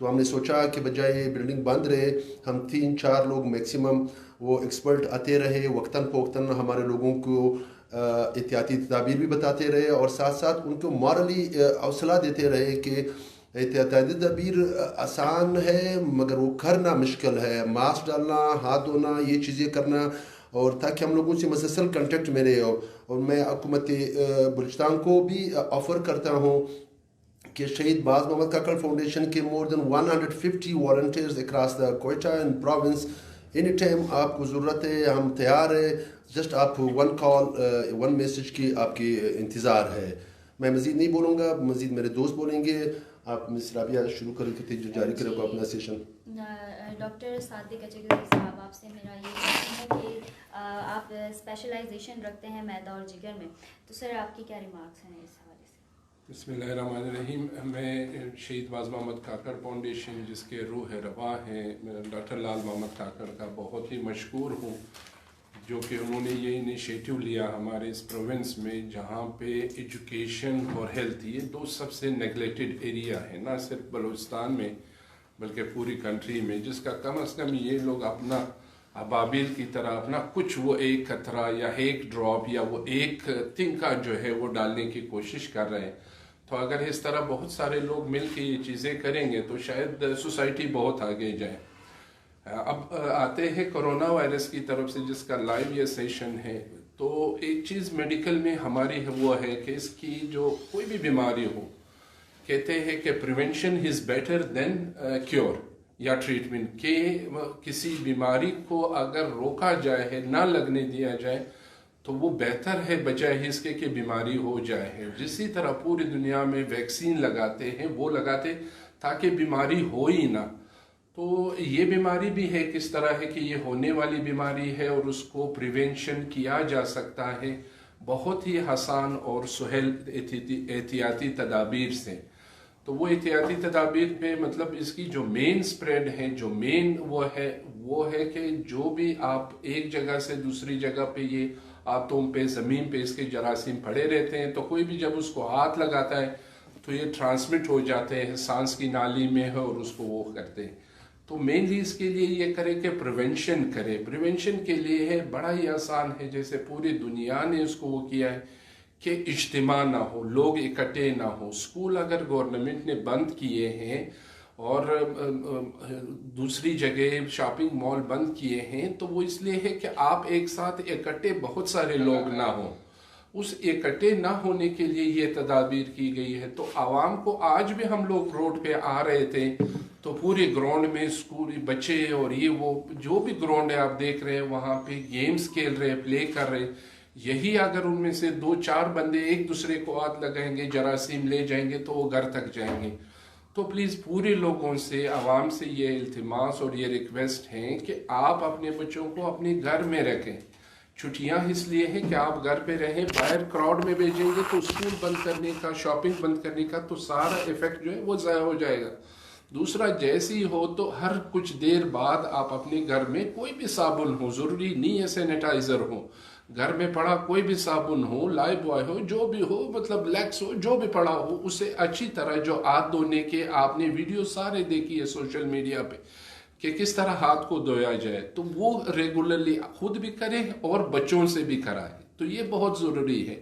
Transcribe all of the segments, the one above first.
تو ہم نے سوچا کہ بجائے بلڈنگ بند رہے ہم 3-4 لوگ میکسیمم وہ ایکسپرٹ آتے رہے، وقتاً فوقتاً ہمارے لوگوں کو احتیاطی تدابیر بھی بتاتے رہے اور ساتھ ساتھ ان کو مورلی حوصلہ دیتے رہے کہ احتیاطی تدابیر آسان ہے مگر وہ کرنا مشکل ہے، ماسک ڈالنا، ہاتھ دھونا، یہ چیزیں کرنا، اور تاکہ ہم لوگوں سے مسلسل کنٹیکٹ میں رہے. اور میں حکومت بلوچستان کو بھی آفر کرتا ہوں کہ شہید باز محمد کاکڑ فاؤنڈیشن کے more than 150 volunteers across the Quetta and province, any time آپ کو ضرورت ہے ہم تیار ہے، جسٹ آپ 1 کال 1 میسج کی آپ کی انتظار ہے. میں مزید نہیں بولوں گا، مزید میرے دوست بولیں گے. آپ مس رابعہ شروع کریں، جو جاری کرے گا اپنا سیشن. ڈاکٹر صادق اچگری صاحب، آپ سے میرا یہ کوشچن ہے کہ آپ اسپیشلائزیشن رکھتے ہیں معدہ اور جگر میں، تو سر آپ کی کیا ریمارکس ہیں اس حوالے سے؟ بسم اللہ الرحمن الرحیم. میں شہید باز محمد کاکڑ فاؤنڈیشن جس کے روح رواں ہیں ڈاکٹر لال محمد کاکڑ کا بہت ہی مشکور ہوں، جو کہ انہوں نے یہ انیشیٹو لیا ہمارے اس پروونس میں جہاں پہ ایجوکیشن اور ہیلتھ یہ 2 سب سے نیگلیکٹڈ ایریا ہے، نہ صرف بلوچستان میں بلکہ پوری کنٹری میں، جس کا کم از کم یہ لوگ اپنا ابابیل کی طرح اپنا کچھ وہ ایک قطرہ یا ایک ڈراپ یا وہ ایک تنکا جو ہے وہ ڈالنے کی کوشش کر رہے ہیں. تو اگر اس طرح بہت سارے لوگ مل کے یہ چیزیں کریں گے تو شاید سوسائٹی بہت آگے جائے. اب آتے ہیں کرونا وائرس کی طرف سے جس کا لائیو یہ سیشن ہے. تو ایک چیز میڈیکل میں ہماری وہ ہے کہ اس کی جو کوئی بھی بیماری ہو کہتے ہیں کہ prevention is better than cure یا ٹریٹمنٹ، کہ کسی بیماری کو اگر روکا جائے ہے، نہ لگنے دیا جائے تو وہ بہتر ہے بجائے اس کے کہ بیماری ہو جائے ہے. جسی طرح پوری دنیا میں ویکسین لگاتے ہیں وہ لگاتے تاکہ بیماری ہو ہی نہ. تو یہ بیماری بھی ہے کس طرح ہے کہ یہ ہونے والی بیماری ہے اور اس کو پریونشن کیا جا سکتا ہے بہت ہی آسان اور سہل احتیاطی تدابیر سے. تو وہ احتیاطی تدابیر پہ مطلب اس کی جو مین سپریڈ ہے، جو مین وہ ہے کہ جو بھی آپ ایک جگہ سے دوسری جگہ پہ یہ ہاتھوں پہ زمین پہ اس کے جراثیم پڑے رہتے ہیں، تو کوئی بھی جب اس کو ہاتھ لگاتا ہے تو یہ ٹرانسمٹ ہو جاتے ہیں سانس کی نالی میں ہے اور اس کو وہ کرتے ہیں. تو مینلی اس کے لیے یہ کرے کہ پریونشن کرے. پریونشن کے لیے ہے بڑا ہی آسان ہے، جیسے پوری دنیا نے اس کو وہ کیا ہے کہ اجتماع نہ ہو، لوگ اکٹھے نہ ہو. اسکول اگر گورنمنٹ نے بند کیے ہیں اور دوسری جگہ شاپنگ مال بند کیے ہیں تو وہ اس لیے ہے کہ آپ ایک ساتھ اکٹھے بہت سارے لوگ نہ ہوں. اس اکٹھے نہ ہونے کے لیے یہ تدابیر کی گئی ہے. تو عوام کو آج بھی ہم لوگ روڈ پہ آ رہے تھے تو پورے گراؤنڈ میں اسکول بچے اور یہ وہ جو بھی گراؤنڈ ہے آپ دیکھ رہے ہیں وہاں پہ گیمز کھیل رہے، پلے کر رہے. یہی اگر ان میں سے 2-4 بندے ایک دوسرے کو ہاتھ لگائیں گے، جراثیم لے جائیں گے تو وہ گھر تک جائیں گے. تو پلیز پورے لوگوں سے، عوام سے یہ التماس اور یہ ریکویسٹ ہیں کہ آپ اپنے بچوں کو اپنے گھر میں رکھیں. چھٹیاں اس لیے ہیں کہ آپ گھر پہ رہیں، باہر کراؤڈ میں بھیجیں گے تو اسکول بند کرنے کا، شاپنگ بند کرنے کا تو سارا ایفیکٹ جو ہے وہ ضائع ہو جائے گا. دوسرا جیسی ہو تو ہر کچھ دیر بعد آپ اپنے گھر میں کوئی بھی صابن ہو، ضروری نہیں ہے سینیٹائزر ہو، گھر میں پڑا کوئی بھی صابن ہو، لائف بوائے ہو، جو بھی ہو، مطلب لیکس ہو، جو بھی پڑا ہو، اسے اچھی طرح جو ہاتھ دھونے کے آپ نے ویڈیو سارے دیکھی ہے سوشل میڈیا پہ کہ کس طرح ہاتھ کو دھویا جائے، تو وہ ریگولرلی خود بھی کریں اور بچوں سے بھی کرائیں. تو یہ بہت ضروری ہے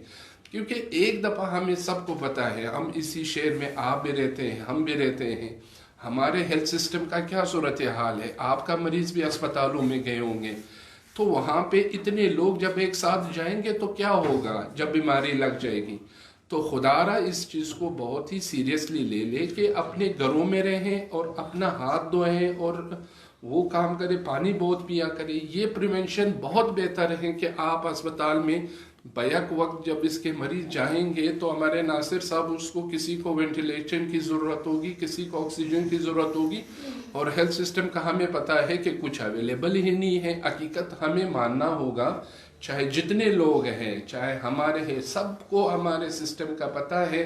کیونکہ ایک دفعہ ہمیں سب کو پتا ہے، ہم اسی شہر میں آپ بھی رہتے ہیں، ہم بھی رہتے ہیں، ہمارے ہیلتھ سسٹم کا کیا صورتحال ہے. آپ کا مریض بھی اسپتالوں میں گئے ہوں گے تو وہاں پہ اتنے لوگ جب ایک ساتھ جائیں گے تو کیا ہوگا جب بیماری لگ جائے گی. تو خدا را اس چیز کو بہت ہی سیریسلی لے لے کہ اپنے گھروں میں رہیں اور اپنا ہاتھ دھوئیں اور وہ کام کرے، پانی بہت پیا کرے. یہ پریونشن بہت بہتر ہے کہ آپ اسپتال میں بیک وقت جب اس کے مریض جائیں گے تو ہمارے ناصر صاحب اس کو کسی کو وینٹیلیشن کی ضرورت ہوگی، کسی کو آکسیجن کی ضرورت ہوگی، اور ہیلتھ سسٹم کا ہمیں پتا ہے کہ کچھ اویلیبل ہی نہیں ہے. حقیقت ہمیں ماننا ہوگا، چاہے جتنے لوگ ہیں، چاہے ہمارے ہیں، سب کو ہمارے سسٹم کا پتا ہے.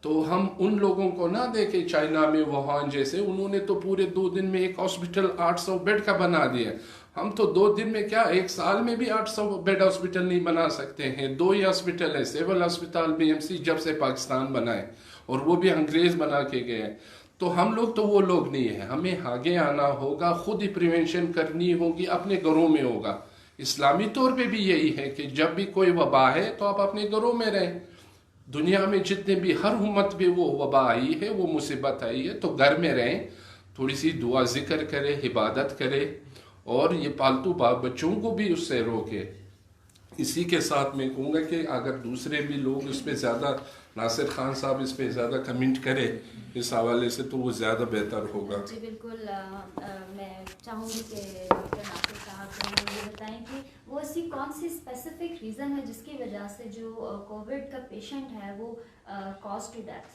تو ہم ان لوگوں کو نہ دیکھیں چائنا میں ووہان جیسے، انہوں نے تو پورے 2 دن میں ایک ہاسپٹل 800 بیڈ کا بنا دیا. ہم تو 2 دن میں کیا 1 سال میں بھی 800 بیڈ ہاسپٹل نہیں بنا سکتے ہیں. 2 ہی ہاسپٹل ہے، سول ہاسپتال BMC جب سے پاکستان بنا ہے، اور وہ بھی انگریز بنا کے گئے ہیں. تو ہم لوگ تو وہ لوگ نہیں ہیں. ہمیں آگے آنا ہوگا, خود ہی پریونشن کرنی ہوگی, اپنے گھروں میں ہوگا. اسلامی طور پہ بھی یہی ہے کہ جب بھی کوئی وبا ہے تو آپ اپنے گھروں میں رہیں. دنیا میں جتنے بھی ہر امت پہ وہ وبا آئی ہے, وہ مصیبت آئی ہے, تو گھر میں رہیں, تھوڑی سی دعا ذکر کرے, عبادت کرے, اور یہ پالتو بچوں کو بھی اس سے روکے. اسی کے ساتھ میں کہوں گا کہ اگر دوسرے بھی لوگ اس پہ زیادہ, ناصر خان صاحب اس پہ زیادہ کمنٹ کرے اس حوالے سے, تو وہ زیادہ بہتر ہوگا. جی بالکل, میں چاہوں گی کہ ڈاکٹر ناصر صاحب یہ بتائیں کہ وہ ایسی کون سی اسپیسیفک ریزن ہے جس کی وجہ سے جو کووڈ کا پیشنٹ ہے وہ کاز ٹو ڈیتھ.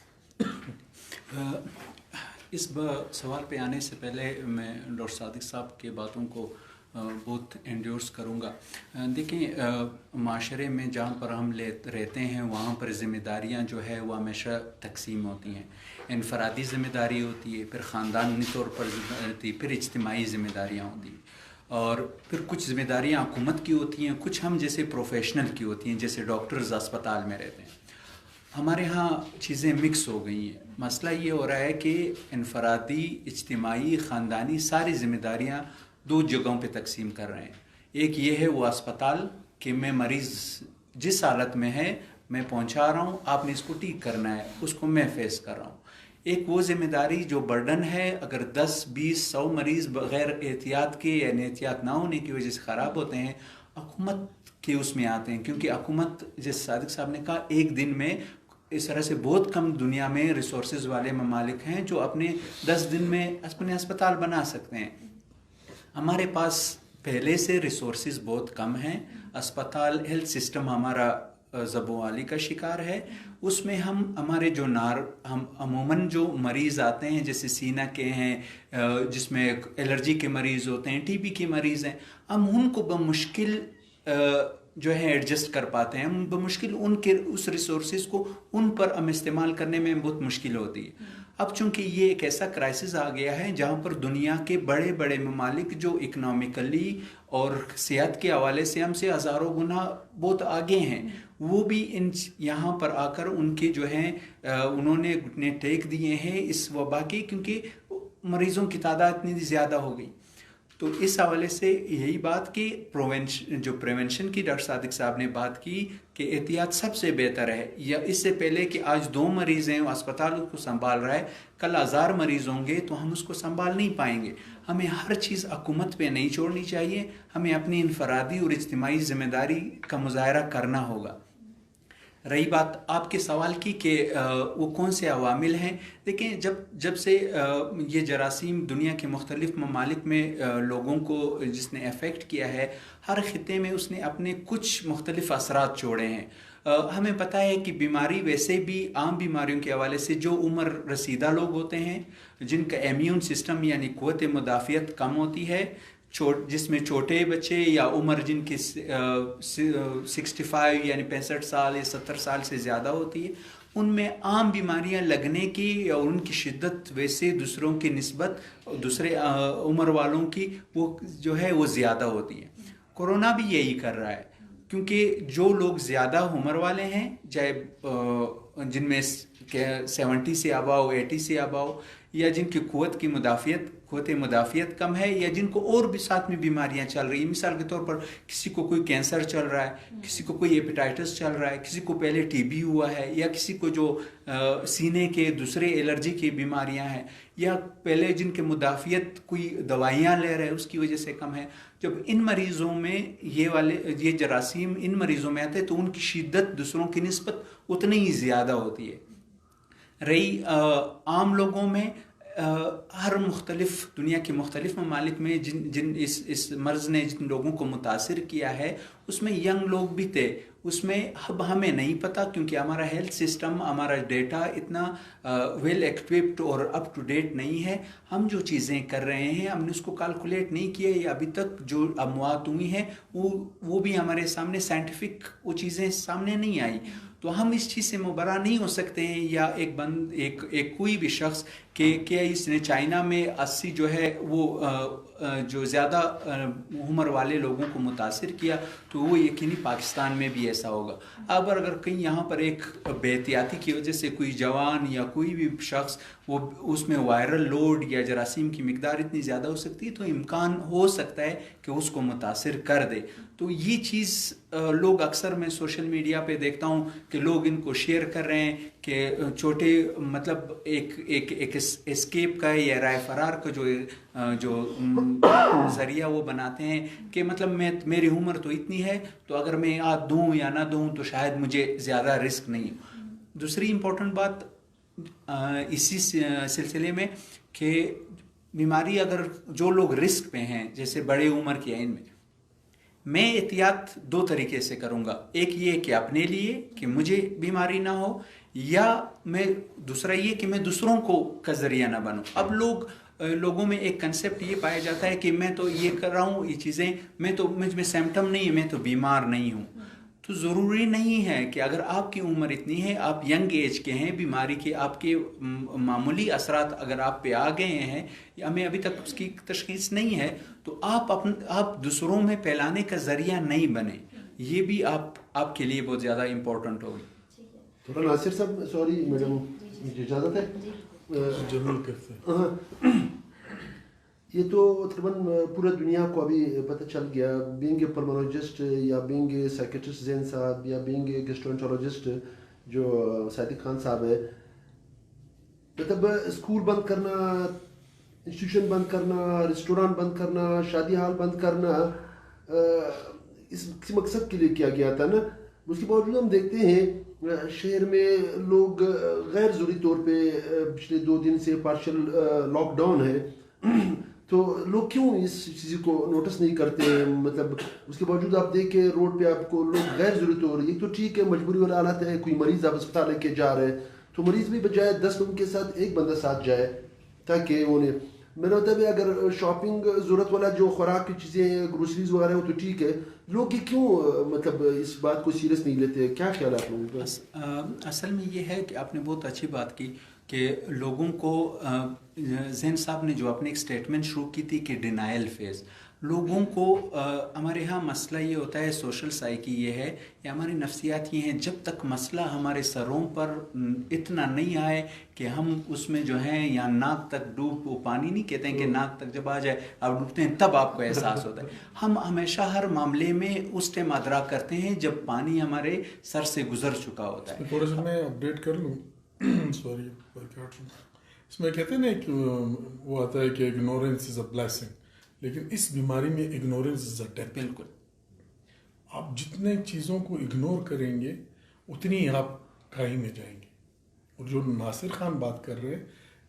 اس سوال پہ آنے سے پہلے میں ڈاکٹر صادق صاحب کے باتوں کو بہت انڈیورس کروں گا. دیکھیں, معاشرے میں جہاں پر ہم رہتے ہیں وہاں پر ذمہ داریاں جو ہے وہ ہمیشہ تقسیم ہوتی ہیں. انفرادی ذمہ داری ہوتی ہے, پھر خاندانی طور پر ذمہ داری ہوتی ہے, پھر اجتماعی ذمہ داریاں ہوتی ہیں, اور پھر کچھ ذمہ داریاں حکومت کی ہوتی ہیں, کچھ ہم جیسے پروفیشنل کی ہوتی ہیں, جیسے ڈاکٹرز اسپتال میں رہتے ہیں. ہمارے ہاں چیزیں مکس ہو گئی ہیں. مسئلہ یہ ہو رہا ہے کہ انفرادی, اجتماعی, خاندانی ساری ذمہ داریاں دو جگہوں پہ تقسیم کر رہے ہیں. ایک یہ ہے وہ اسپتال کہ میں مریض جس حالت میں ہے میں پہنچا رہا ہوں, آپ نے اس کو ٹھیک کرنا ہے, اس کو میں فیس کر رہا ہوں. ایک وہ ذمہ داری جو برڈن ہے, اگر 10, 20, 100 مریض بغیر احتیاط کے یا احتیاط نہ ہونے کی وجہ سے خراب ہوتے ہیں, حکومت کے اس میں آتے ہیں. کیونکہ حکومت, جیسے صادق صاحب نے کہا, ایک دن میں اس طرح سے بہت کم دنیا میں ریسورسز والے ممالک ہیں جو اپنے 10 دن میں اپنے اسپتال بنا سکتے ہیں. ہمارے پاس پہلے سے ریسورسز بہت کم ہیں. اسپتال, ہیلتھ سسٹم ہمارا زبوالی کا شکار ہے. اس میں ہمارے جو ہم عموماً جو مریض آتے ہیں, جیسے سینہ کے ہیں, جس میں الرجی کے مریض ہوتے ہیں, ٹی بی کے مریض ہیں, ہم ان کو بمشکل جو ہے ایڈجسٹ کر پاتے ہیں. ہم بمشکل ان کے اس ریسورسز کو ان پر ہم استعمال کرنے میں بہت مشکل ہوتی ہے. اب چونکہ یہ ایک ایسا کرائسس آ گیا ہے جہاں پر دنیا کے بڑے بڑے ممالک جو اکنامکلی اور صحت کے حوالے سے ہم سے ہزاروں گنا بہت آگے ہیں, وہ بھی یہاں پر آ کر ان کے جو ہیں انہوں نے گھٹنے ٹیک دیے ہیں اس وبا کے, کیونکہ مریضوں کی تعداد اتنی زیادہ ہو گئی. تو اس حوالے سے یہی بات کہ پریونشن کی ڈاکٹر صادق صاحب نے بات کی کہ احتیاط سب سے بہتر ہے. یا اس سے پہلے کہ آج 2 مریض ہیں, اسپتال کو سنبھال رہا ہے, کل 1000 مریض ہوں گے تو ہم اس کو سنبھال نہیں پائیں گے. ہمیں ہر چیز حکومت پہ نہیں چھوڑنی چاہیے, ہمیں اپنی انفرادی اور اجتماعی ذمہ داری کا مظاہرہ کرنا ہوگا. رہی بات آپ کے سوال کی کہ وہ کون سے عوامل ہیں, دیکھیں جب سے یہ جراثیم دنیا کے مختلف ممالک میں لوگوں کو جس نے افیکٹ کیا ہے, ہر خطے میں اس نے اپنے کچھ مختلف اثرات چھوڑے ہیں. ہمیں پتہ ہے کہ بیماری ویسے بھی عام بیماریوں کے حوالے سے جو عمر رسیدہ لوگ ہوتے ہیں, جن کا امیون سسٹم یعنی قوت مدافعت کم ہوتی ہے, جس میں چھوٹے بچے یا عمر جن کی 65 یعنی 65 سال یا 70 سال سے زیادہ ہوتی ہے, ان میں عام بیماریاں لگنے کی اور ان کی شدت ویسے دوسروں کی نسبت دوسرے عمر والوں کی وہ جو ہے وہ زیادہ ہوتی ہے. کورونا بھی یہی کر رہا ہے, کیونکہ جو لوگ زیادہ عمر والے ہیں, چاہے جن میں 70 سے اباؤ 80 سے اباؤ, یا جن کی قوت مدافعت کم ہے, یا جن کو اور بھی ساتھ میں بیماریاں چل رہی ہیں. مثال کے طور پر کسی کو کوئی کینسر چل رہا ہے, کسی کو کوئی ہیپیٹائٹس چل رہا ہے, کسی کو پہلے ٹی بی ہوا ہے, یا کسی کو جو سینے کے دوسرے الرجی کی بیماریاں ہیں, یا پہلے جن کے مدافعت کوئی دوائیاں لے رہے ہیں اس کی وجہ سے کم ہے. جب ان مریضوں میں یہ جراثیم ان مریضوں میں آتے ہیں تو ان کی شدت دوسروں کی نسبت اتنی ہی زیادہ ہوتی ہے. رہی عام لوگوں میں, ہر مختلف دنیا کے مختلف ممالک میں جن اس مرض نے جن لوگوں کو متاثر کیا ہے, اس میں ینگ لوگ بھی تھے. اس میں اب ہمیں نہیں پتہ, کیونکہ ہمارا ہیلتھ سسٹم, ہمارا ڈیٹا اتنا ویل ایکوپڈ اور اپ ٹو ڈیٹ نہیں ہے. ہم جو چیزیں کر رہے ہیں ہم نے اس کو کیلکولیٹ نہیں کیا, یا ابھی تک جو اموات ہوئی ہیں وہ بھی ہمارے سامنے سائنٹیفک وہ چیزیں سامنے نہیں آئی. تو ہم اس چیز سے مبرا نہیں ہو سکتے ہیں یا ایک کوئی بھی شخص کہ کیا اس نے چائنا میں 80 جو ہے وہ جو زیادہ عمر والے لوگوں کو متاثر کیا تو وہ یقینی پاکستان میں بھی ایسا ہوگا. اب اگر کہیں یہاں پر ایک بے احتیاطی کی وجہ سے کوئی جوان یا کوئی بھی شخص وہ اس میں وائرل لوڈ یا جراثیم کی مقدار اتنی زیادہ ہو سکتی ہے تو امکان ہو سکتا ہے کہ اس کو متاثر کر دے. تو یہ چیز لوگ اکثر میں سوشل میڈیا پہ دیکھتا ہوں کہ لوگ ان کو شیئر کر رہے ہیں کہ چھوٹے مطلب ایک اسکیپ کا یا رائے فرار کا جو ذریعہ وہ بناتے ہیں کہ مطلب میری عمر تو اتنی ہے تو اگر میں آج دوں یا نہ دوں تو شاید مجھے زیادہ رسک نہیں ہو. دوسری امپورٹنٹ بات اسی سلسلے میں کہ بیماری اگر جو لوگ رسک پہ ہیں جیسے بڑے عمر کے ہیں ان میں احتیاط 2 طریقے سے کروں گا. ایک یہ کہ اپنے لیے کہ مجھے بیماری نہ ہو یا میں دوسرا یہ کہ میں دوسروں کو کا ذریعہ نہ بنوں. اب لوگوں میں ایک کنسیپٹ یہ پایا جاتا ہے کہ میں تو یہ کر رہا ہوں یہ چیزیں مجھ میں سمپٹم نہیں ہے میں تو بیمار نہیں ہوں. تو ضروری نہیں ہے کہ اگر آپ کی عمر اتنی ہے آپ ینگ ایج کے ہیں بیماری کے آپ کے معمولی اثرات اگر آپ پہ آ گئے ہیں یا ہمیں ابھی تک اس کی تشخیص نہیں ہے تو آپ دوسروں میں پھیلانے کا ذریعہ نہیں بنے. یہ بھی آپ کے لیے بہت زیادہ امپورٹنٹ ہوگی. تھوڑا ناصر صاحب سوری میڈم اجازت ہے ضرور کرتے ہیں. یہ تو تقریباً پورے دنیا کو ابھی پتہ چل گیا بینگ اے پلمولوجسٹ یا بینگ اے سائیکٹرسٹ زین صاحب یا بینگ اے گیسٹرونٹرولوجسٹ جو صادق خان صاحب ہے مطلب اسکول بند کرنا انسٹیٹیوشن بند کرنا ریسٹوران بند کرنا شادی ہال بند کرنا اس کسی مقصد کے لیے کیا گیا تھا نا. اس کے باوجود ہم دیکھتے ہیں شہر میں لوگ غیر ضروری طور پہ پچھلے 2 دن سے پارشل لاک ڈاؤن ہے تو لوگ کیوں اس چیز کو نوٹس نہیں کرتے. مطلب اس کے باوجود آپ دیکھیں روڈ پہ آپ کو لوگ غیر ضروری طور ایک تو ٹھیک ہے مجبوری والا حالت ہے کوئی مریض آپ اسپتال لے کے جا رہے ہیں تو مریض بھی بجائے 10 لوگوں کے ساتھ ایک بندہ ساتھ جائے تاکہ انہیں میرا ہوتا ہے اگر شاپنگ ضرورت والا جو خوراک کی چیزیں ہیں گروسریز وغیرہ وہ تو ٹھیک ہے لوگ کیوں مطلب اس بات کو سیریس نہیں لیتے. کیا خیال ہے آپ لوگوں کا؟ اصل میں یہ ہے کہ آپ نے بہت اچھی بات کی کہ لوگوں کو زین صاحب نے جو اپنی ایک سٹیٹمنٹ شروع کی تھی کہ ڈینائل فیز لوگوں کو ہمارے ہاں مسئلہ یہ ہوتا ہے سوشل سائیکی یہ ہے یا ہماری نفسیات یہ ہیں جب تک مسئلہ ہمارے سروں پر اتنا نہیں آئے کہ ہم اس میں جو ہیں یا ناک تک ڈوب وہ پانی نہیں کہتے ہیں کہ ناک تک جب آ جائے آپ ڈوبتے ہیں تب آپ کو احساس ہوتا ہے. ہم ہمیشہ ہر معاملے میں اس ٹائم ادراک کرتے ہیں جب پانی ہمارے سر سے گزر چکا ہوتا ہے. تھوڑا سا میں اپڈیٹ کر لوں سوری اس میں کہتے ہیں نا کہ وہ آتا ہے کہ اگنورینس از اے بلیسنگ لیکن اس بیماری میں اگنورینس از اے ڈیتھ. بالکل آپ جتنے چیزوں کو اگنور کریں گے اتنی آپ کھائی میں جائیں گے. اور جو ناصر خان بات کر رہے ہیں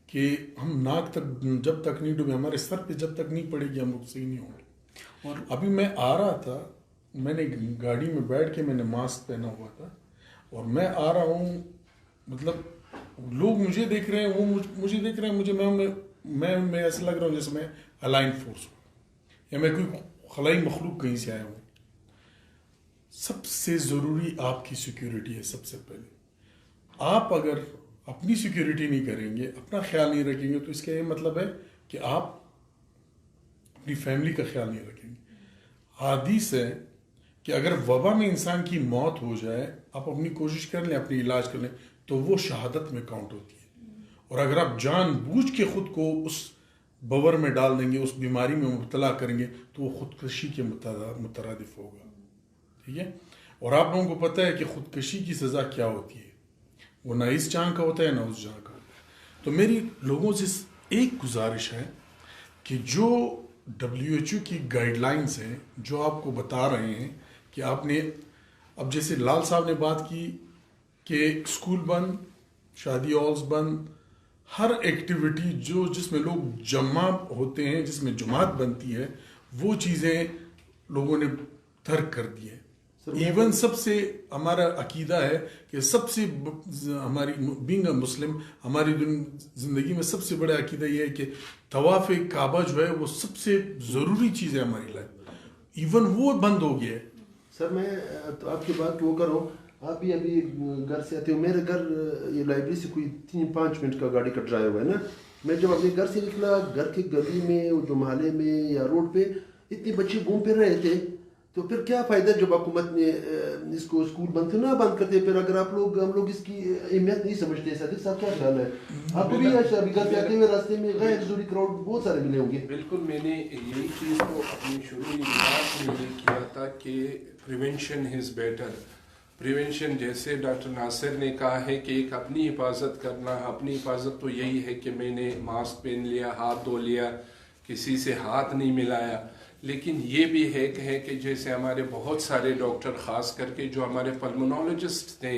کہ ہم ناک تک جب تک نہیں ڈوبے ہمارے سر پہ جب تک نہیں پڑے گی ہم لوگ صحیح نہیں ہوں گے. اور ابھی میں آ رہا تھا میں نے گاڑی میں بیٹھ کے میں نے ماسک پہنا ہوا تھا اور میں آ رہا ہوں مطلب لوگ مجھے دیکھ رہے ہیں وہ مجھے دیکھ رہے ہیں میں ایسا لگ رہا ہوں جیسے میں الائن فورس ہوں یا میں کوئی خلائی مخلوق کہیں سے آیا ہوں. سب سے ضروری آپ کی سیکیورٹی ہے. سب سے پہلے آپ اگر اپنی سیکیورٹی نہیں کریں گے اپنا خیال نہیں رکھیں گے تو اس کا یہ مطلب ہے کہ آپ اپنی فیملی کا خیال نہیں رکھیں گے. حدیث ہے کہ اگر وبا میں انسان کی موت ہو جائے آپ اپنی کوشش کر لیں اپنی علاج کر لیں تو وہ شہادت میں کاؤنٹ ہوتی ہے. اور اگر آپ جان بوجھ کے خود کو اس بور میں ڈال دیں گے اس بیماری میں مبتلا کریں گے تو وہ خودکشی کے مترادف ہوگا. ٹھیک ہے. اور آپ لوگوں کو پتہ ہے کہ خودکشی کی سزا کیا ہوتی ہے وہ نہ اس جان کا ہوتا ہے نہ اس جان کا ہوتا ہے. تو میری لوگوں سے ایک گزارش ہے کہ جو WHO کی گائیڈ لائنز ہیں جو آپ کو بتا رہے ہیں کہ آپ نے اب جیسے لال صاحب نے بات کی کہ اسکول بند شادی ہالز بند ہر ایکٹیویٹی جس میں لوگ جمع ہوتے ہیں جس میں جماعت بنتی ہے وہ چیزیں لوگوں نے ترک کر دی ہے. ایون سب سے ہمارا عقیدہ ہے کہ سب سے ہماری بینگ اے مسلم ہماری زندگی میں سب سے بڑا عقیدہ یہ ہے کہ طواف کعبہ جو ہے وہ سب سے ضروری چیز ہے ہماری لائف. ایون وہ بند ہو گیا ہے. سر میں آپ کی بات وہ کروں آپ بھی ابھی گھر سے آتے ہو, میرے گھر یہ لائبریری سے کوئی 3-5 منٹ کا گاڑی کا ڈرائیو ہے نا. میں جب اپنے گھر سے نکلا, گھر کے گلی میں جو محلے میں یا روڈ پہ اتنے بچے گھوم پھر رہے تھے. تو پھر کیا فائدہ جب حکومت نے اس کو اسکول بند نہ بند کرتے, پھر اگر ہم لوگ اس کی اہمیت نہیں سمجھتے. صادق صاحب کیا خیال ہے آپ کو بھی؟ ابھی گھر سے آتے ہوئے راستے میں غیر ضروری کراؤڈ بہت سارے ملے ہوں گے. بالکل, میں نے یہی چیز تو اپنی شروعی بات میں یہ کیا تھا کہ پریونشن از بیٹر. پریونشن جیسے ڈاکٹر ناصر نے کہا ہے کہ ایک اپنی حفاظت کرنا, اپنی حفاظت تو یہی ہے کہ میں نے ماسک پہن لیا, ہاتھ دھو لیا, کسی سے ہاتھ نہیں ملایا. لیکن یہ بھی ہے کہ جیسے ہمارے بہت سارے ڈاکٹر, خاص کر کے جو ہمارے پلمونالوجسٹ تھے,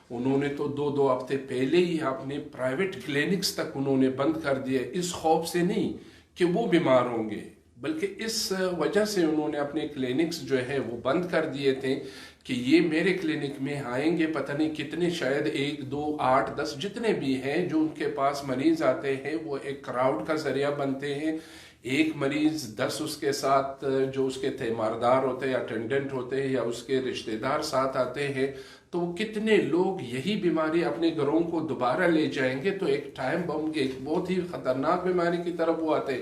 انہوں نے تو 2 ہفتے پہلے ہی اپنے پرائیویٹ کلینکس تک انہوں نے بند کر دیا. اس خوف سے نہیں کہ وہ بیمار ہوں گے, بلکہ اس وجہ سے انہوں نے اپنے کلینکس جو ہے وہ بند کر دیے تھے کہ یہ میرے کلینک میں آئیں گے پتہ نہیں کتنے, شاید 1, 2, 8, 10 جتنے بھی ہیں جو ان کے پاس مریض آتے ہیں, وہ ایک کراؤڈ کا ذریعہ بنتے ہیں. ایک مریض 10 اس کے ساتھ جو اس کے تیماردار ہوتے ہیں یا اٹینڈنٹ ہوتے ہیں یا اس کے رشتہ دار ساتھ آتے ہیں, تو وہ کتنے لوگ یہی بیماری اپنے گھروں کو دوبارہ لے جائیں گے. تو ایک ٹائم بم کے ایک بہت ہی خطرناک بیماری کی طرف وہ آتے.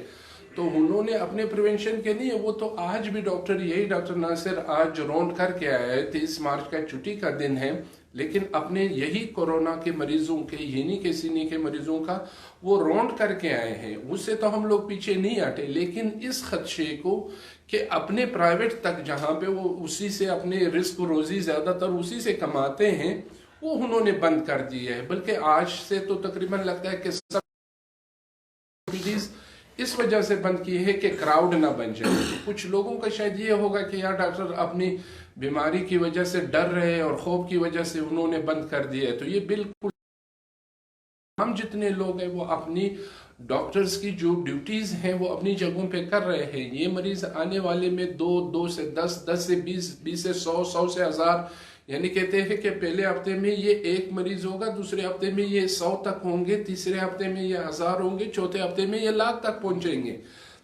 تو انہوں نے اپنے پریونشن کے لیے, وہ تو آج بھی ڈاکٹر ناصر آج رونڈ کر کے آیا ہے. 30 مارچ کا چھٹی کا دن ہے, لیکن اپنے یہی کورونا کے مریضوں کے, یعنی کے سینے کے مریضوں کا وہ رونڈ کر کے آئے ہیں. اس سے تو ہم لوگ پیچھے نہیں ہٹے, لیکن اس خدشے کو کہ اپنے پرائیویٹ تک جہاں پہ وہ اسی سے اپنے رزق روزی زیادہ تر اسی سے کماتے ہیں, وہ انہوں نے بند کر دی ہے. بلکہ آج سے تو تقریباً لگتا ہے کہ سب اس وجہ سے بند کی ہے کہ کراؤڈ نہ بن جائے. کچھ لوگوں کا شاید یہ ہوگا کہ یار ڈاکٹر اپنی بیماری کی وجہ سے ڈر رہے اور خوف کی وجہ سے انہوں نے بند کر دیا ہے. تو یہ بالکل, ہم جتنے لوگ ہیں وہ اپنی ڈاکٹرز کی جو ڈیوٹیز ہیں وہ اپنی جگہوں پہ کر رہے ہیں. یہ مریض آنے والے میں 2 سے 10, 10 سے 20, 20 سے 100, 100 سے 1000, یعنی کہتے ہیں کہ پہلے ہفتے میں یہ 1 مریض ہوگا, دوسرے ہفتے میں یہ 100 تک ہوں گے, تیسرے ہفتے میں یہ 1000 ہوں گے, چوتھے ہفتے میں یہ 1,00,000 تک پہنچیں گے.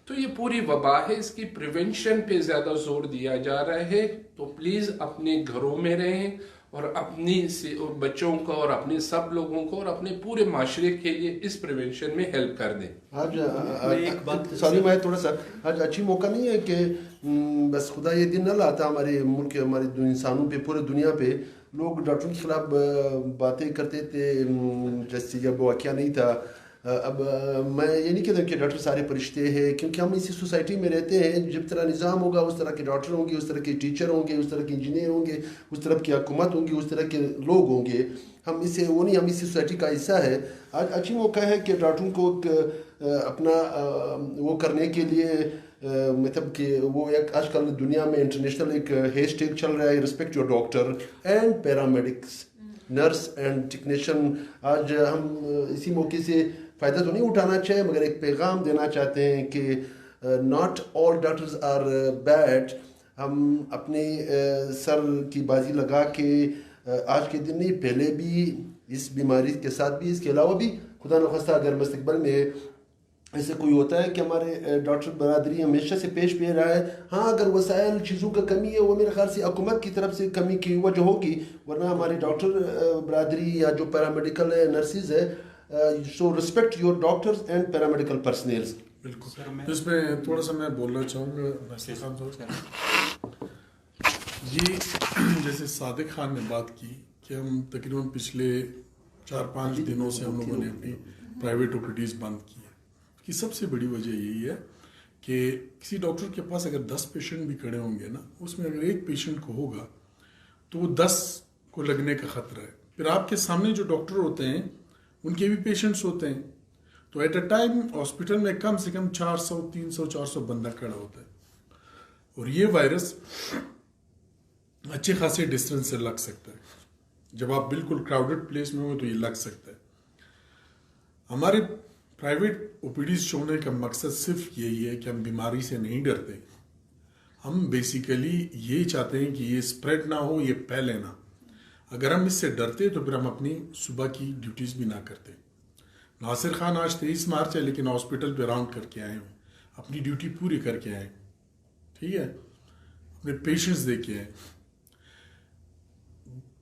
تو یہ پوری وبا ہے, اس کی پریونشن پہ زیادہ زور دیا جا رہا ہے. تو پلیز اپنے گھروں میں رہیں اور اپنی بچوں کو اور اپنے سب لوگوں کو اور اپنے پورے معاشرے کے لیے اس پریونشن میں ہیلپ کر دیں. آج سوری میں تھوڑا سا, آج اچھی موقع نہیں ہے کہ بس خدا یہ دن نہ لاتا ہمارے ملک, ہمارے انسانوں پہ, پورے دنیا پہ لوگ ڈاکٹروں کے خلاف باتیں کرتے تھے جیسے جب واقعہ نہیں تھا. اب میں یہ نہیں کہتا کہ ڈاکٹر سارے فرشتے ہیں, کیونکہ ہم اسی سوسائٹی میں رہتے ہیں. جب طرح نظام ہوگا اس طرح کے ڈاکٹر ہوں گے, اس طرح کے ٹیچر ہوں گے, اس طرح کے انجینئر ہوں گے, اس طرح کی حکومت ہوں گی, اس طرح کے لوگ ہوں گے. ہم اسے وہ نہیں, ہم اسی سوسائٹی کا حصہ ہے. آج اچھی موقع ہے کہ ڈاکٹروں کو اپنا وہ کرنے کے لیے, مطلب کہ وہ ایک آج کل دنیا میں انٹرنیشنل ایک ہیش ٹیگ چل رہا ہے, respect your doctor and paramedics, nurse and technician. آج ہم اسی موقع سے فائدہ تو نہیں اٹھانا چاہے, مگر ایک پیغام دینا چاہتے ہیں کہ not all doctors are bad. ہم اپنے سر کی بازی لگا کے آج کے دن نہیں, پہلے بھی اس بیماری کے ساتھ بھی, اس کے علاوہ بھی خدا نخواستہ اگر مستقبل میں ایسے کوئی ہوتا ہے کہ ہمارے ڈاکٹر برادری ہمیشہ سے پیش پہ رہا ہے. ہاں اگر وسائل چیزوں کا کمی ہے, وہ میرے خیال سے حکومت کی طرف سے کمی کی وجہ ہوگی, ورنہ ہمارے ڈاکٹر برادری یا جو پیرامیڈیکل ہے, نرسز ہے, so respect your doctors and paramedical personnels. بالکل, اس میں تھوڑا سا میں بولنا چاہوں گا. یہ جیسے صادق خان نے بات کی کہ ہم تقریباً پچھلے 4-5 دنوں سے ہم لوگوں نے اپنی پرائیویٹ اوپیڈیز بند کی ہے. کی سب سے بڑی وجہ یہی ہے کہ کسی ڈاکٹر کے پاس اگر 10 پیشنٹ بھی کھڑے ہوں گے نا, اس میں اگر ایک پیشنٹ کو ہوگا تو وہ 10 کو لگنے کا خطرہ ہے. پھر آپ کے سامنے جو ڈاکٹر ہوتے ہیں ان کے بھی پیشنٹس ہوتے ہیں, تو ایٹ اے ٹائم ہاسپٹل میں کم سے کم 400, 300, 400 بندہ کھڑا ہوتا ہے. اور یہ وائرس اچھے خاصے ڈسٹینس سے لگ سکتا ہے. جب آپ بالکل کراؤڈڈ پلیس میں ہو تو یہ لگ سکتا ہے. ہمارے پرائیویٹ او پی ڈیز چھوڑنے کا مقصد صرف یہی ہے کہ ہم بیماری سے نہیں ڈرتے, ہم بیسیکلی یہی چاہتے ہیں کہ یہ اسپریڈ نہ ہو, یہ پھیلے نہ. اگر ہم اس سے ڈرتے تو پھر ہم اپنی صبح کی ڈیوٹیز بھی نہ کرتے. ناصر خان آج 23 مارچ ہے, لیکن ہاسپٹل پہ راؤنڈ کر کے آئے ہیں, اپنی ڈیوٹی پوری کر کے آئے, ٹھیک ہے, اپنے پیشنٹس دیکھ کے آئے.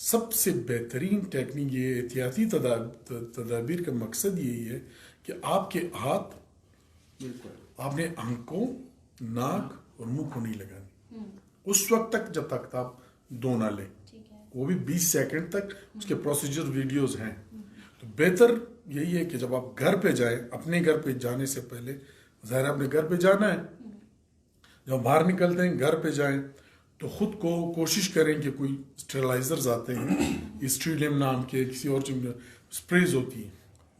سب سے بہترین ٹیکنیک یہ احتیاطی تدابیر کا مقصد یہی ہے کہ آپ کے ہاتھ آپ نے آنکھوں ناک اور منہ کو نہیں لگانی اس وقت تک جب تک آپ دو نہ لیں, وہ بھی 20 سیکنڈ تک. اس کے پروسیجر ویڈیوز ہیں. تو بہتر یہی ہے کہ جب آپ گھر پہ جائیں, اپنے گھر پہ جانے سے پہلے, ظاہر اپنے گھر پہ جانا ہے, جب باہر نکلتے ہیں گھر پہ جائیں تو خود کو کوشش کریں کہ کوئی اسٹیرلائزرز آتے ہیں, اسٹریلیم نام کے کسی اور چیز میں اسپریز ہوتی ہیں,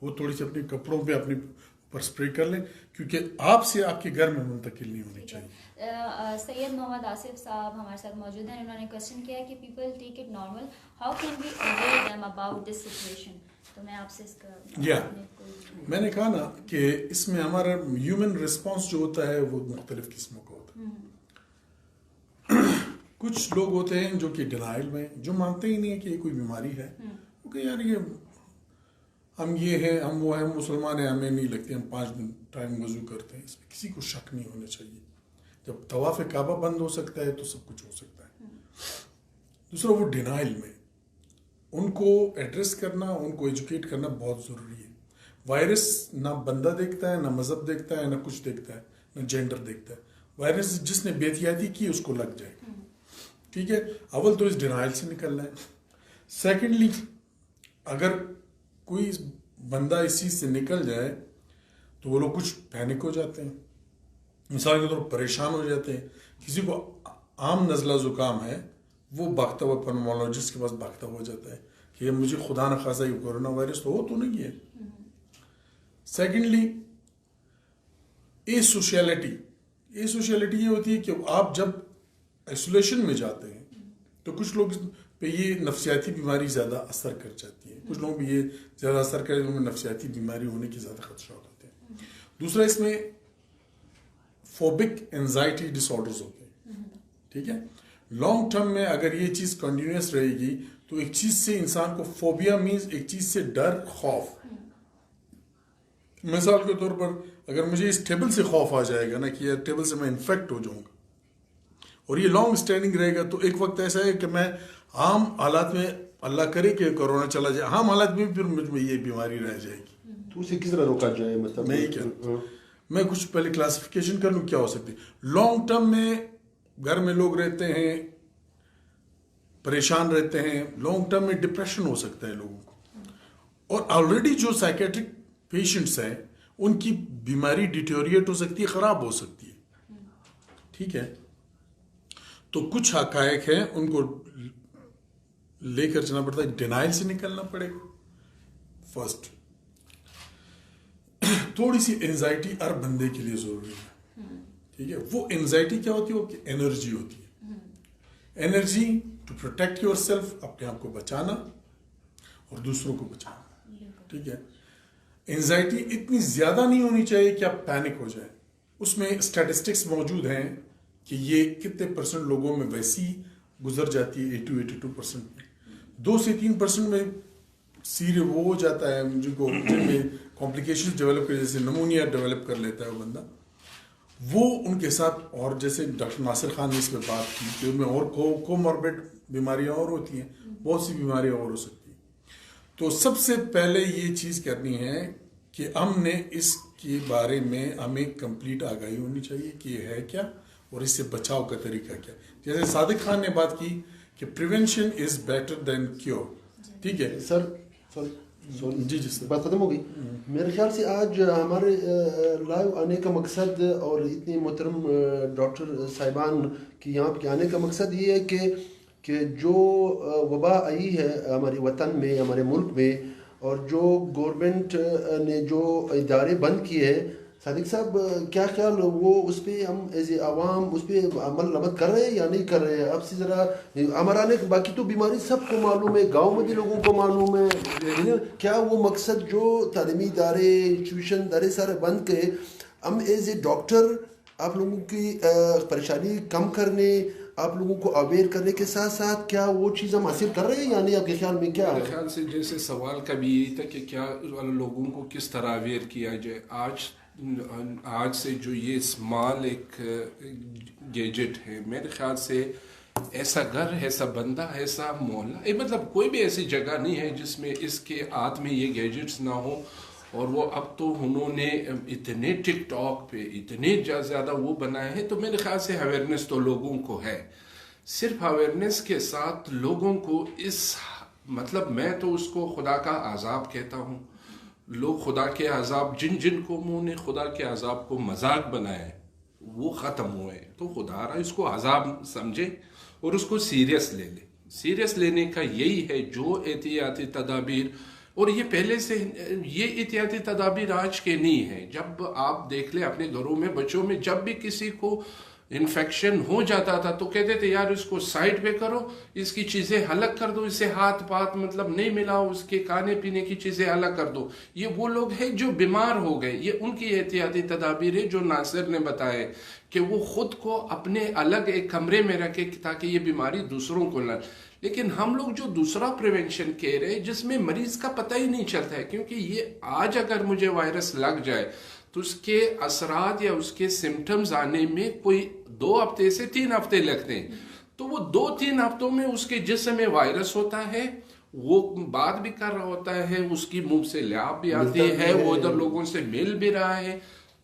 وہ تھوڑی سی اپنے کپڑوں پہ اپنے پر اسپرے کر لیں, کیونکہ آپ سے آپ کے گھر میں منتقل نہیں ہونی چاہیے. سید محمد آصف صاحب ہمارے ساتھ موجود ہیں. انہوں نے کوشچن کیا ہے کہ people take it normal, how can we aware them about this situation. تو میں آپ سے اس کا میں نے کہا نا کہ اس میں ہمارا ہیومن رسپانس جو ہوتا ہے وہ مختلف قسموں کا ہوتا ہے. کچھ لوگ ہوتے ہیں جو کہ ڈینائل میں, جو مانتے ہی نہیں ہے کہ یہ کوئی بیماری ہے, کہ یار یہ ہم یہ ہیں, ہم وہ ہیں, مسلمان ہیں, ہمیں نہیں لگتے, ہم 5 ٹائم وضو کرتے ہیں, اس میں کسی کو شک نہیں ہونا چاہیے. جب طواف کعبہ بند ہو سکتا ہے تو سب کچھ ہو سکتا ہے. دوسرا وہ ڈینائل میں, ان کو ایڈریس کرنا, ان کو ایجوکیٹ کرنا بہت ضروری ہے. وائرس نہ بندہ دیکھتا ہے, نہ مذہب دیکھتا ہے, نہ کچھ دیکھتا ہے, نہ جینڈر دیکھتا ہے. وائرس جس نے بے احتیاطی کی اس کو لگ جائے. ٹھیک ہے, اول تو اس ڈینائل سے نکلنا ہے. سیکنڈلی اگر کوئی بندہ اس چیز سے نکل جائے تو وہ لوگ کچھ پینک ہو جاتے ہیں, مثال کے طور پر پریشان ہو جاتے ہیں. کسی کو عام نزلہ زکام ہے, وہ بھاگتا ہوا پلمونالوجسٹ کے پاس بھاگتا ہوا جاتا ہے کہ یہ مجھے خدا نخواستہ یہ کورونا وائرس تو ہو تو نہیں ہے. سیکنڈلی اے سوشیلٹی یہ ہوتی ہے کہ آپ جب آئسولیشن میں جاتے ہیں تو کچھ لوگ پہ یہ نفسیاتی بیماری زیادہ اثر کر جاتی ہے, کچھ لوگوں پہ یہ زیادہ اثر کرے تو نفسیاتی بیماری ہونے کے زیادہ خدشات ہوتے ہیں. دوسرا اس میں فوبک اینزائٹی ڈس آرڈرز ہوتے ہیں. ٹھیک ہے, لانگ ٹرم میں اگر یہ چیز کنٹینیوس رہے گی تو ایک چیز سے انسان کو فوبیا مینز ایک چیز سے ڈر, خوف. مثال کے طور پر اگر مجھے اس ٹیبل سے خوف آ جائے گا نا کہ یہ ٹیبل سے میں انفیکٹ ہو جاؤں گا, اور یہ لانگ اسٹینڈنگ رہے گا, تو ایک وقت ایسا ہے کہ میں عام حالات میں, اللہ کرے کہ کورونا چلا جائے, عام حالات میں پھر مجھ میں یہ بیماری رہ جائے گی. تو اسے کس طرح روکا جائے؟ مطلب میں یہ کیا میں کچھ پہلے کلاسیفیکیشن کر لوں کیا ہو سکتی. لانگ ٹرم میں گھر میں لوگ رہتے ہیں, پریشان رہتے ہیں, لانگ ٹرم میں ڈپریشن ہو سکتا ہے لوگوں کو, اور آلریڈی جو سائیکیٹرک پیشنٹس ہیں ان کی بیماری ڈیٹیوریٹ ہو سکتی ہے, خراب ہو سکتی ہے. ٹھیک ہے, تو کچھ حقائق ہیں ان کو لے کر چلنا پڑتا ہے. ڈینائل سے نکلنا پڑے گا فرسٹ. تھوڑی سی انزائٹی ہر بندے کے لیے ضروری ہے. ٹھیک ہے, وہ انزائٹی کیا ہوتی ہے؟ وہ انرجی ہوتی ہے. Energy to protect yourself, اپنے آپ کو بچانا اور دوسروں کو بچانا. ٹھیک ہے, انزائٹی اتنی زیادہ نہیں ہونی چاہیے کہ آپ پینک ہو جائیں. اس میں اسٹیٹسٹکس موجود ہیں کہ یہ کتنے % لوگوں میں ویسی گزر جاتی ہے, 82% 2 سے 3% میں سیریس وہ ہو جاتا ہے جن کو جن میں کمپلیکیشنز ڈیولپ کر, جیسے نمونیا ڈیولپ کر لیتا ہے وہ بندہ. وہ ان کے ساتھ, اور جیسے ڈاکٹر ناصر خان نے اس پہ بات کی کہ ان میں اور کوموربڈ بیماریاں اور ہوتی ہیں, بہت سی بیماریاں اور ہو سکتی ہیں. تو سب سے پہلے یہ چیز کرنی ہے کہ ہم نے اس کے بارے میں ہمیں کمپلیٹ آگاہی ہونی چاہیے کہ یہ ہے کیا اور اس سے بچاؤ کا طریقہ کیا. جیسے صادق خان نے بات کی کہ prevention is better than cure. ٹھیک ہے سر, جی سر, بات ختم ہو گئی. میرے خیال سے آج ہمارے لائیو آنے کا مقصد اور اتنے محترم ڈاکٹر صاحبان کی یہاں پہ آنے کا مقصد یہ ہے کہ جو وبا آئی ہے ہمارے وطن میں, ہمارے ملک میں, اور جو گورنمنٹ نے جو ادارے بند کیے ہیں, صادق صاحب کیا خیال وہ اس پہ ہم ایز اے عوام اس پہ عمل عمل کر رہے ہیں یا نہیں کر رہے ہیں؟ اب سے ذرا ہمارا نے باقی تو بیماری سب کو معلوم ہے, گاؤں میں بھی لوگوں کو معلوم ہے, کیا وہ مقصد جو تعلیمی ادارے انسٹیٹیوشن ادارے سارے بند کے, ہم ایز اے ڈاکٹر آپ لوگوں کی پریشانی کم کرنے, آپ لوگوں کو اویئر کرنے کے ساتھ ساتھ کیا وہ چیز ہم حاصل کر رہے ہیں یا نہیں؟ آپ کے خیال میں کیا ہے؟ میرے خیال سے جیسے سوال کا بھی یہی تھا کہ کیا لوگوں کو کس طرح اویئر کیا جائے. آج سے جو یہ اسمال ایک گیجٹ ہے, میرے خیال سے ایسا گھر، ایسا بندہ، ایسا محلہ، مطلب کوئی بھی ایسی جگہ نہیں ہے جس میں اس کے ہاتھ میں یہ گیجٹس نہ ہو. اور وہ اب تو انہوں نے اتنے ٹک ٹاک پہ اتنے زیادہ وہ بنائے ہیں. تو میرے خیال سے اویئرنیس تو لوگوں کو ہے. صرف اویئرنیس کے ساتھ لوگوں کو اس مطلب میں تو اس کو خدا کا عذاب کہتا ہوں. لوگ خدا کے عذاب جن قوموں نے خدا کے عذاب کو مذاق بنایا ہے وہ ختم ہوئے. تو خدا را اس کو عذاب سمجھے اور اس کو سیریس لے لے. سیریس لینے کا یہی ہے جو احتیاطی تدابیر، اور یہ پہلے سے یہ احتیاطی تدابیر آج کے نہیں ہیں. جب آپ دیکھ لیں اپنے گھروں میں بچوں میں جب بھی کسی کو انفیکشن ہو جاتا تھا تو کہتے تھے یار اس کو سائڈ پہ کرو، اس کی چیزیں الگ کر دو، اسے ہاتھ پات مطلب نہیں ملاؤ، اس کے کھانے پینے کی چیزیں الگ کر دو. یہ وہ لوگ ہیں جو بیمار ہو گئے، یہ ان کی احتیاطی تدابیر ہے جو ناصر نے بتائے کہ وہ خود کو اپنے الگ ایک کمرے میں رکھے تاکہ یہ بیماری دوسروں کو نہ. لیکن ہم لوگ جو دوسرا پریونشن کہہ رہے ہیں جس میں مریض کا پتہ ہی نہیں چلتا ہے، کیونکہ یہ آج اگر مجھے وائرس لگ جائے تو اس کے اثرات یا اس کے سمٹمز آنے میں کوئی 2 ہفتے سے 3 ہفتے لگتے ہیں. تو وہ 2-3 ہفتوں میں اس کے جسم میں وائرس ہوتا ہے، وہ بات بھی کر رہا ہوتا ہے، اس کی منہ سے لعاب بھی آتی ہے، وہ ادھر لوگوں سے مل بھی رہا ہے.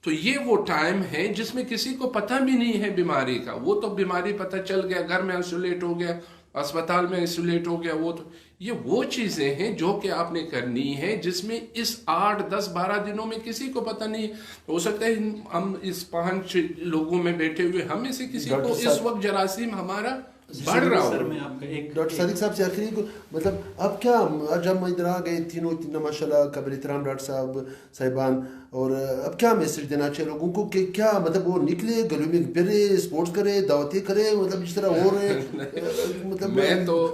تو یہ وہ ٹائم ہے جس میں کسی کو پتہ بھی نہیں ہے بیماری کا. وہ تو بیماری پتہ چل گیا، گھر میں آئسولیٹ ہو گیا، اسپتال میں آئسولیٹ ہو گیا. یہ وہ چیزیں ہیں جو کہ آپ نے کرنی ہے جس میں اس 8-10-12 دنوں میں کسی کو پتہ نہیں. ہو سکتا ہے ہم اس 5 لوگوں میں بیٹھے ہوئے ہم میں سے کسی کو اس وقت جراثیم ہمارا بڑھ رہا ہو. ڈاکٹر صادق صاحب سے آخری مطلب اب کیا آج ہم ادھر آ گئے تینوں ماشاء اللہ قابل احترام ڈاکٹر صاحب صاحبان، اور اب کیا میسج دینا چاہیے لوگوں کو کہ کیا مطلب وہ نکلے گلیوں میں پھرے، اسپورٹس کرے، دعوتیں کرے، مطلب جس طرح ہو رہے مطلب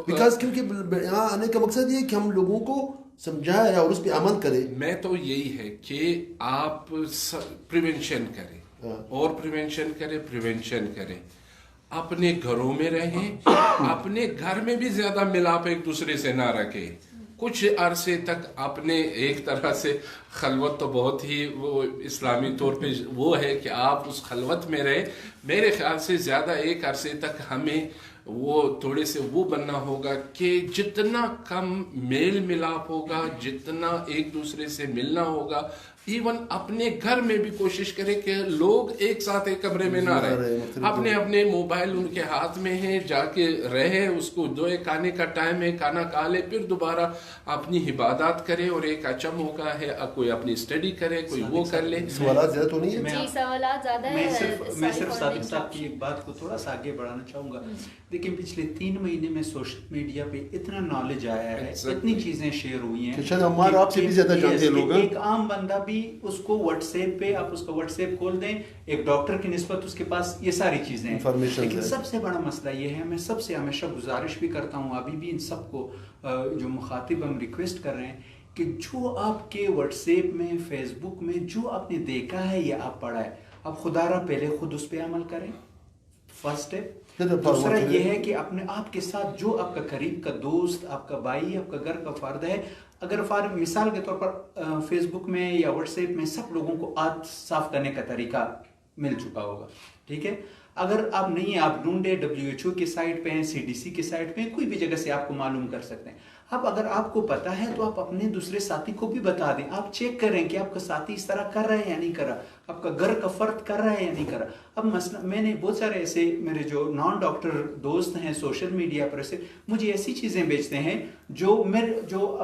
بیکاز کیونکہ یہاں آنے کا مقصد یہ ہے کہ ہم لوگوں کو سمجھائے اور اس پہ عمل کرے. میں تو یہی ہے کہ آپ پریونشن کریں اور پریونشن کریں. اپنے گھروں میں رہیں، اپنے گھر میں بھی زیادہ ملاپ ایک دوسرے سے نہ رکھیں. کچھ عرصے تک اپنے ایک طرح سے خلوت تو بہت ہی وہ اسلامی طور پہ وہ ہے کہ آپ اس خلوت میں رہے. میرے خیال سے زیادہ ایک عرصے تک ہمیں وہ تھوڑے سے وہ بننا ہوگا کہ جتنا کم میل ملاپ ہوگا، جتنا ایک دوسرے سے ملنا ہوگا، ایون اپنے گھر میں بھی کوشش کریں کہ لوگ ایک ساتھ ایک کمرے میں نہ رہیں. اپنے موبائل ان کے ہاتھ میں ہیں، جا کے رہے، اس کو جو کھانے کا ٹائم ہے کھانا کھا لے، پھر دوبارہ اپنی عبادات کرے اور ایک اچھا موقع ہے کوئی اپنی اسٹڈی کرے، کوئی وہ کر لے. سوالات زیادہ تو نہیں ہیں؟ جی سوالات زیادہ ہیں. میں صرف صادق صاحب کی ایک بات کو تھوڑا سا آگے بڑھانا چاہوں گا. دیکھیں پچھلے 3 مہینے میں سوشل میڈیا پہ اتنا نالج آیا ہے، اتنی چیزیں شیئر ہوئی ہیں شاید ہمارا آپ سے بھی زیادہ جانتے ہیں لوگ. ایک عام بندہ بھی اس کو واٹس ایپ پہ، آپ اس کا واٹس ایپ کھول دیں، ایک ڈاکٹر کی نسبت اس کے پاس یہ ساری چیزیں ہیں. لیکن سب سے بڑا مسئلہ یہ ہے، میں سب سے ہمیشہ گزارش بھی کرتا ہوں، ابھی بھی ان سب کو جو مخاطب ہم ریکویسٹ کر رہے ہیں کہ جو آپ کے واٹس ایپ میں، فیس بک میں جو آپ نے دیکھا ہے یا آپ پڑھا ہے، آپ خدا را پہلے خود اس پہ عمل کریں، فرسٹ اسٹیپ. دوسرا یہ ہے کہ اپنے آپ کے ساتھ جو آپ کا قریب کا دوست، آپ کا بھائی، آپ کا گھر کا فرد ہے، اگر مثال کے طور پر فیس بک میں یا واٹس ایپ میں سب لوگوں کو ہاتھ صاف کرنے کا طریقہ مل چکا ہوگا، ٹھیک ہے. اگر آپ نہیں ہیں، آپ ڈھونڈے WHO کی سائٹ پہ ہیں، CDC کی سائٹ پہ ہیں، کوئی بھی جگہ سے آپ کو معلوم کر سکتے ہیں. اب اگر آپ کو پتہ ہے تو آپ اپنے دوسرے ساتھی کو بھی بتا دیں. آپ چیک کریں کہ آپ کا ساتھی اس طرح کر رہا ہے یا نہیں کر رہا، آپ کا گھر کا فرد کر رہا ہے یا نہیں کر رہا. اب مثلا میں نے بہت سارے ایسے میرے جو نان ڈاکٹر دوست ہیں سوشل میڈیا پر سے مجھے ایسی چیزیں بیچتے ہیں جو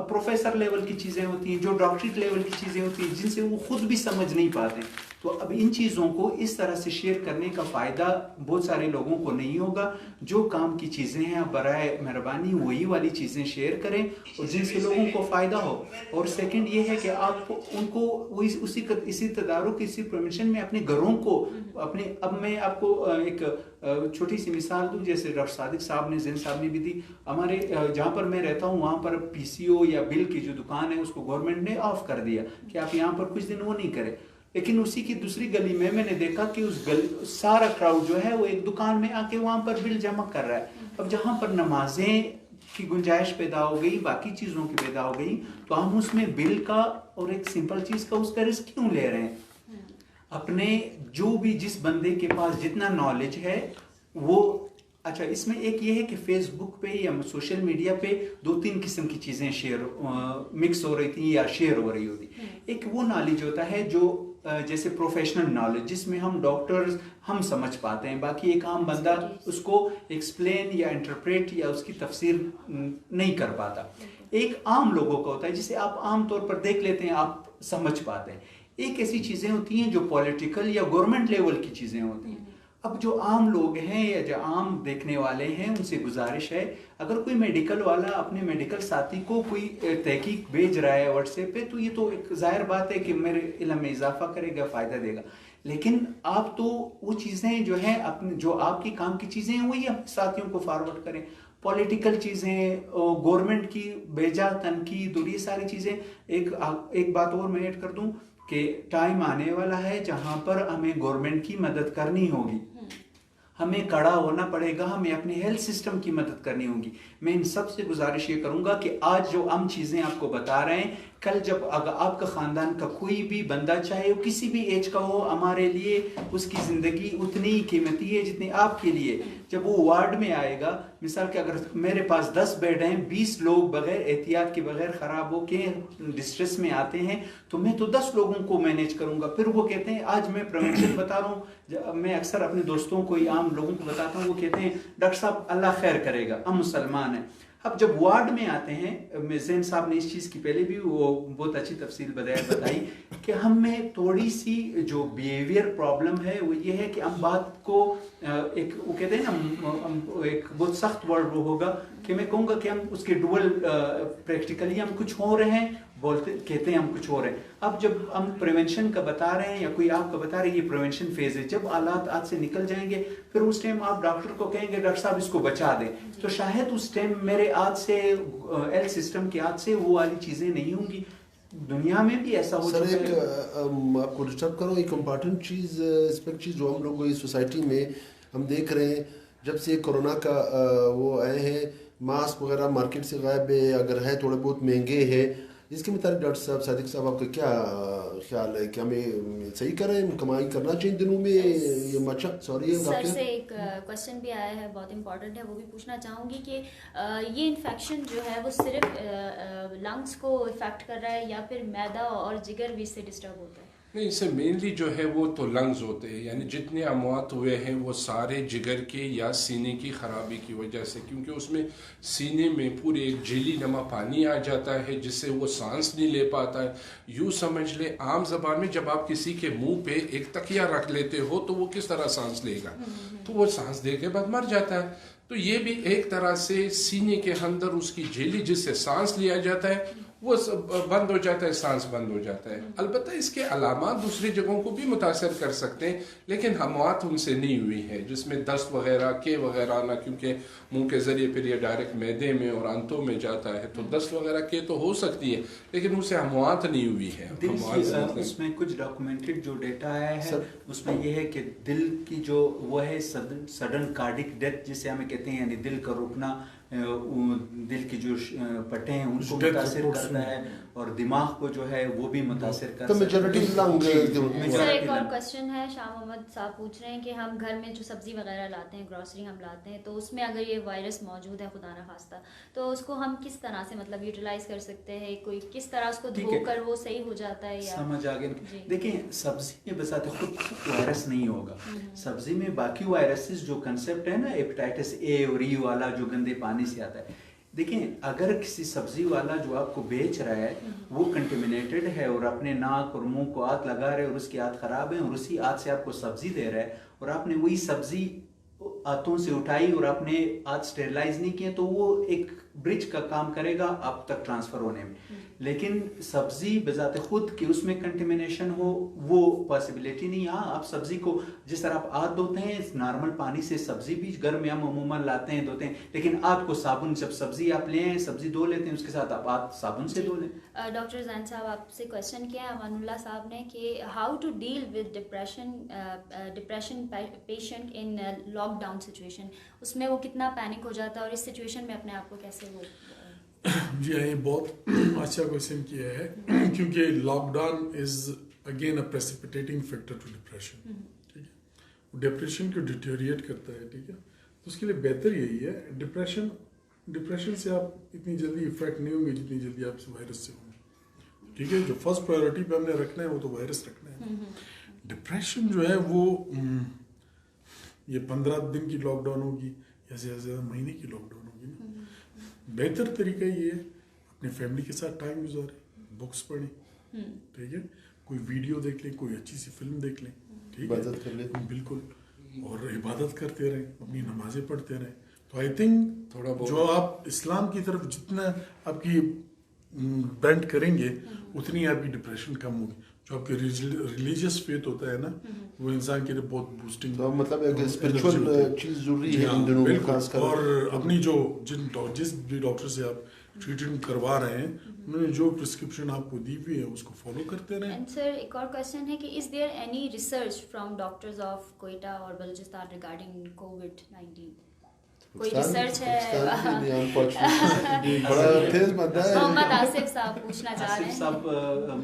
پروفیسر لیول کی چیزیں ہوتی ہیں، جو ڈاکٹریٹ لیول کی چیزیں ہوتی ہیں، جن سے وہ خود بھی سمجھ نہیں پاتے. تو اب ان چیزوں کو اس طرح سے شیئر کرنے کا فائدہ بہت سارے لوگوں کو نہیں ہوگا. جو کام کی چیزیں ہیں برائے مہربانی وہی والی چیزیں شیئر کریں اور جن سے لوگوں کو فائدہ ہو. اور سیکنڈ یہ ہے کہ آپ ان کو اسی تدارک، اسی پروموشن میں اپنے گھروں کو اب میں آپ کو ایک چھوٹی سی مثال دوں، جیسے ڈاکٹر صادق صاحب نے، زین صاحب نے بھی دی. ہمارے جہاں پر میں رہتا ہوں وہاں پر PCO یا بل کی جو دکان ہے اس کو گورنمنٹ نے آف کر دیا کہ آپ یہاں پر کچھ دن وہ نہیں کریں. لیکن اسی کی دوسری گلی میں نے دیکھا کہ سارا کراؤڈ جو ہے وہ ایک دکان میں آ کے وہاں پر بل جمع کر رہا ہے. اب جہاں پر نمازیں کی گنجائش پیدا ہو گئی، باقی چیزوں کی پیدا ہو گئی، تو ہم اس میں بل کا اور ایک سمپل چیز کا اس کا رسک کیوں لے رہے ہیں؟ اپنے جو بھی جس بندے کے پاس جتنا نالج ہے وہ اچھا اس میں ایک یہ ہے کہ فیس بک پہ یا سوشل میڈیا پہ 2-3 قسم کی چیزیں شیئر مکس ہو رہی تھیں یا شیئر ہو رہی ہوتی. ایک وہ نالج ہوتا ہے جو جیسے پروفیشنل نالج جس میں ہم ڈاکٹرز ہم سمجھ پاتے ہیں, باقی ایک عام بندہ اس کو ایکسپلین یا انٹرپریٹ یا اس کی تفسیر نہیں کر پاتا. ایک عام لوگوں کا ہوتا ہے جسے آپ عام طور پر دیکھ لیتے ہیں, آپ سمجھ پاتے ہیں. ایک ایسی چیزیں ہوتی ہیں جو پولیٹیکل یا گورنمنٹ لیول کی چیزیں ہوتی ہیں. اب جو عام لوگ ہیں یا جو عام دیکھنے والے ہیں ان سے گزارش ہے, اگر کوئی میڈیکل والا اپنے میڈیکل ساتھی کو کوئی تحقیق بھیج رہا ہے واٹس ایپ پہ تو یہ تو ایک ظاہر بات ہے کہ میرے علم میں اضافہ کرے گا, فائدہ دے گا. لیکن آپ تو وہ چیزیں جو ہیں اپنے جو آپ کی کام کی چیزیں ہیں وہی اپنے ساتھیوں کو فارورڈ کریں. پولیٹیکل چیزیں, گورنمنٹ کی بیجا تنقید اور یہ ساری چیزیں. ایک بات اور میں ایڈ کر دوں کہ ٹائم آنے والا ہے جہاں پر ہمیں گورنمنٹ کی مدد کرنی ہوگی, ہمیں کڑا ہونا پڑے گا, ہمیں اپنے ہیلتھ سسٹم کی مدد کرنی ہوگی. میں ان سب سے گزارش یہ کروں گا کہ آج جو ہم چیزیں آپ کو بتا رہے ہیں, کل جب اگر آپ کا خاندان کا کوئی بھی بندہ چاہے وہ کسی بھی ایج کا ہو, ہمارے لیے اس کی زندگی اتنی ہی قیمتی ہے جتنی آپ کے لیے. جب وہ وارڈ میں آئے گا, مثال کہ اگر میرے پاس 10 بیڈ ہیں, 20 لوگ بغیر احتیاط کے بغیر خراب ہو کے ڈسٹریس میں آتے ہیں تو میں تو 10 لوگوں کو مینیج کروں گا. پھر وہ کہتے ہیں, آج میں پریونشن بتا رہا ہوں, میں اکثر اپنے دوستوں کو یا عام لوگوں کو بتاتا ہوں, وہ کہتے ہیں ڈاکٹر صاحب اللہ خیر کرے گا, ہم مسلمان ہیں. اب جب وارڈ میں آتے ہیں, زین صاحب نے اس چیز کی پہلے بھی وہ بہت اچھی تفصیل بتائی کہ ہم میں تھوڑی سی جو بیہیویئر پرابلم ہے وہ یہ ہے کہ ہم بات کو ایک وہ کہتے ہیں نا, ایک بہت سخت ورڈ وہ ہوگا کہ میں کہوں گا کہ ہم اس کے ڈوئل پریکٹیکلی ہم کچھ ہو رہے ہیں, بولتے کہتے ہیں ہم کچھ ہو رہے ہیں. اب جب ہم پریونشن کا بتا رہے ہیں یا کوئی آپ کا بتا رہے ہیں یہ پریونشن فیز ہے, جب حالات ہاتھ سے نکل جائیں گے پھر اس ٹائم آپ ڈاکٹر کو کہیں گے ڈاکٹر صاحب اس کو بچا دیں, تو شاید اس ٹائم میرے ہاتھ سے ہیلتھ سسٹم کے ہاتھ سے وہ والی چیزیں نہیں ہوں گی. دنیا میں بھی ایسا ہو سر. ایک آپ کو ڈسٹرب کروں, ایک امپارٹنٹ چیز اسپیکٹ چیز جو ہم لوگ اس سوسائٹی میں ہم دیکھ رہے ہیں, جب سے کورونا کا وہ آئے ہیں, ماسک وغیرہ مارکیٹ سے غائب ہے, اگر ہے تھوڑے بہت مہنگے ہیں. اس کے متعلق ڈاکٹر صاحب, صادق صاحب, آپ کا کیا خیال ہے کہ ہمیں صحیح کریں, کمائی کرنا چاہیے دنوں میں یہ مچا؟ سوری سر سے ایک کوشچن بھی آیا ہے, بہت امپورٹنٹ ہے, وہ بھی پوچھنا چاہوں گی کہ یہ انفیکشن جو ہے وہ صرف لنگس کو افیکٹ کر رہا ہے یا پھر معدہ اور جگر بھی اس سے ڈسٹرب ہوتا ہے؟ نہیں, اس سے مینلی جو ہے وہ تو لنگز ہوتے ہیں, یعنی جتنے اموات ہوئے ہیں وہ سارے جگر کے یا سینے کی خرابی کی وجہ سے, کیونکہ اس میں سینے میں پورے ایک جیلی نما پانی آ جاتا ہے جس سے وہ سانس نہیں لے پاتا ہے. یوں سمجھ لے عام زبان میں جب آپ کسی کے منہ پہ ایک تکیہ رکھ لیتے ہو تو وہ کس طرح سانس لے گا, تو وہ سانس دے کے بعد مر جاتا ہے. تو یہ بھی ایک طرح سے سینے کے اندر اس کی جیلی جس سے سانس لیا جاتا ہے وہ بند ہو جاتا ہے, سانس بند ہو جاتا ہے. البتہ اس کے علامات دوسری جگہوں کو بھی متاثر کر سکتے ہیں, لیکن اموات ان سے نہیں ہوئی ہے جس میں دست وغیرہ کے وغیرہ آنا, کیونکہ منہ کے ذریعے پھر یہ ڈائریکٹ معدے میں اور انتوں میں جاتا ہے, تو دست وغیرہ کے تو ہو سکتی ہے لیکن ان سے اموات نہیں ہوئی ہے. اس میں کچھ ڈاکومنٹڈ جو ڈیٹا آیا ہے اس میں یہ ہے کہ دل کی جو وہ ہے سڈن کارڈک ڈیتھ جسے ہمیں کہتے ہیں, یعنی دل کا رکنا, دل کی جو پٹیں ہیں ان کو متاثر کرتا ہے, اور دماغ کو جو ہے وہ بھی متاثر کرتا ہے. سر ایک اور کوشچن ہے, شاہ محمد صاحب پوچھ رہے ہیں کہ ہم گھر میں جو سبزی وغیرہ لاتے ہیں, گروسری ہم لاتے ہیں, تو اس میں اگر یہ وائرس موجود ہے خدا نہ خواستہ, تو اس کو ہم کس طرح سے مطلب یوٹیلائز کر سکتے ہیں, کوئی کس طرح اس کو دھو کر وہ صحیح ہو جاتا ہے؟ یا سمجھ آ گیا. دیکھیں سبزی میں بذات خود وائرس نہیں ہوگا, سبزی میں باقی وائرسز جو کنسیپٹ ہے نا, ہیپیٹائٹس اے اور ای والا جو گندے پانی سے آتا ہے, دیکھیں اگر کسی سبزی والا جو آپ کو بیچ رہا ہے وہ کنٹیمنیٹڈ ہے اور اپنے ناک اور منہ کو ہاتھ لگا رہے اور اس کے ہاتھ خراب ہیں اور اسی ہاتھ سے آپ کو سبزی دے رہا ہے, اور آپ نے وہی سبزی ہاتھوں سے اٹھائی اور آپ نے ہاتھ اسٹیرلائز نہیں کیے, تو وہ ایک برج کا کام کرے گا آپ تک ٹرانسفر ہونے میں. لیکن سبزی بذات خود کہ اس میں کنٹیمنیشن ہو وہ پاسبلٹی نہیں. ہاں آپ سبزی کو جس طرح آپ ہاتھ دھوتے ہیں نارمل پانی سے, سبزی بھی گھر میں ہم عموماً لاتے ہیں دھوتے ہیں, لیکن ہاتھ کو صابن, جب سبزی آپ لیں سبزی دھو لیتے ہیں اس کے ساتھ آپ ہاتھ صابن سے دھو لیں. ڈاکٹر زین صاحب آپ سے کوشچن کیا ہے امان اللہ صاحب نے کہ how to deal with depression patient in lockdown situation, اس میں وہ کتنا پینک ہو جاتا ہے اور اس سچویشن میں اپنے آپ کو کیسے وہ جی ہاں, یہ بہت اچھا کوشچن کیا ہے, کیونکہ lockdown is again a precipitating factor to depression. ٹھیک ہے, ڈپریشن کو ڈیٹیریٹ کرتا ہے. ٹھیک ہے, اس کے لیے بہتر یہی ہے، ڈپریشن سے آپ اتنی جلدی افیکٹ نہیں ہوں گے جتنی جلدی آپ اس وائرس سے ہوں گے، ٹھیک ہے. جو فرسٹ پرائیورٹی پہ ہم نے رکھنا ہے وہ تو وائرس رکھنا ہے. ڈپریشن جو ہے وہ یہ 15 دن کی لاک ڈاؤن ہوگی یا زیادہ سے زیادہ مہینے کی لاک ڈاؤن ہوگی نا، بہتر طریقہ یہ ہے اپنی فیملی کے ساتھ ٹائم گزاریں، بکس پڑھیں، ٹھیک ہے، کوئی ویڈیو دیکھ لیں، کوئی اچھی سی فلم دیکھ لیں، ٹھیک ہے، بالکل، اور عبادت کرتے رہیں، اپنی نمازیں پڑھتے رہیں. تو آئی تھنک جو آپ اسلام کی طرف جتنا آپ کی بینڈ کریں گے اتنی آپ کی ڈپریشن کم ہوگی. جو آپ کے ریلیجیس فیتھ ہوتا ہے نا وہ انسان کے لیے بہت بوسٹنگ، مطلب ایک اسپرچول چیز ضروری ہے ان دنوں میں خاص کر. اور اپنی جس بھی ڈاکٹر سے آپ ٹریٹمنٹ کروا رہے ہیں انہوں نے جو پرسکرپشن آپ کو دی ہوئی ہے اس کو فالو کرتے رہیں. اینڈ سر ایک اور کویشچن ہے کہ is there any research from doctors of Quetta اور بلوچستان ریگارڈنگ کووڈ-19؟ کوئی ریسرچ ہے؟ محمد آصف صاحب پوچھنا چاہ رہے ہیں. آصف صاحب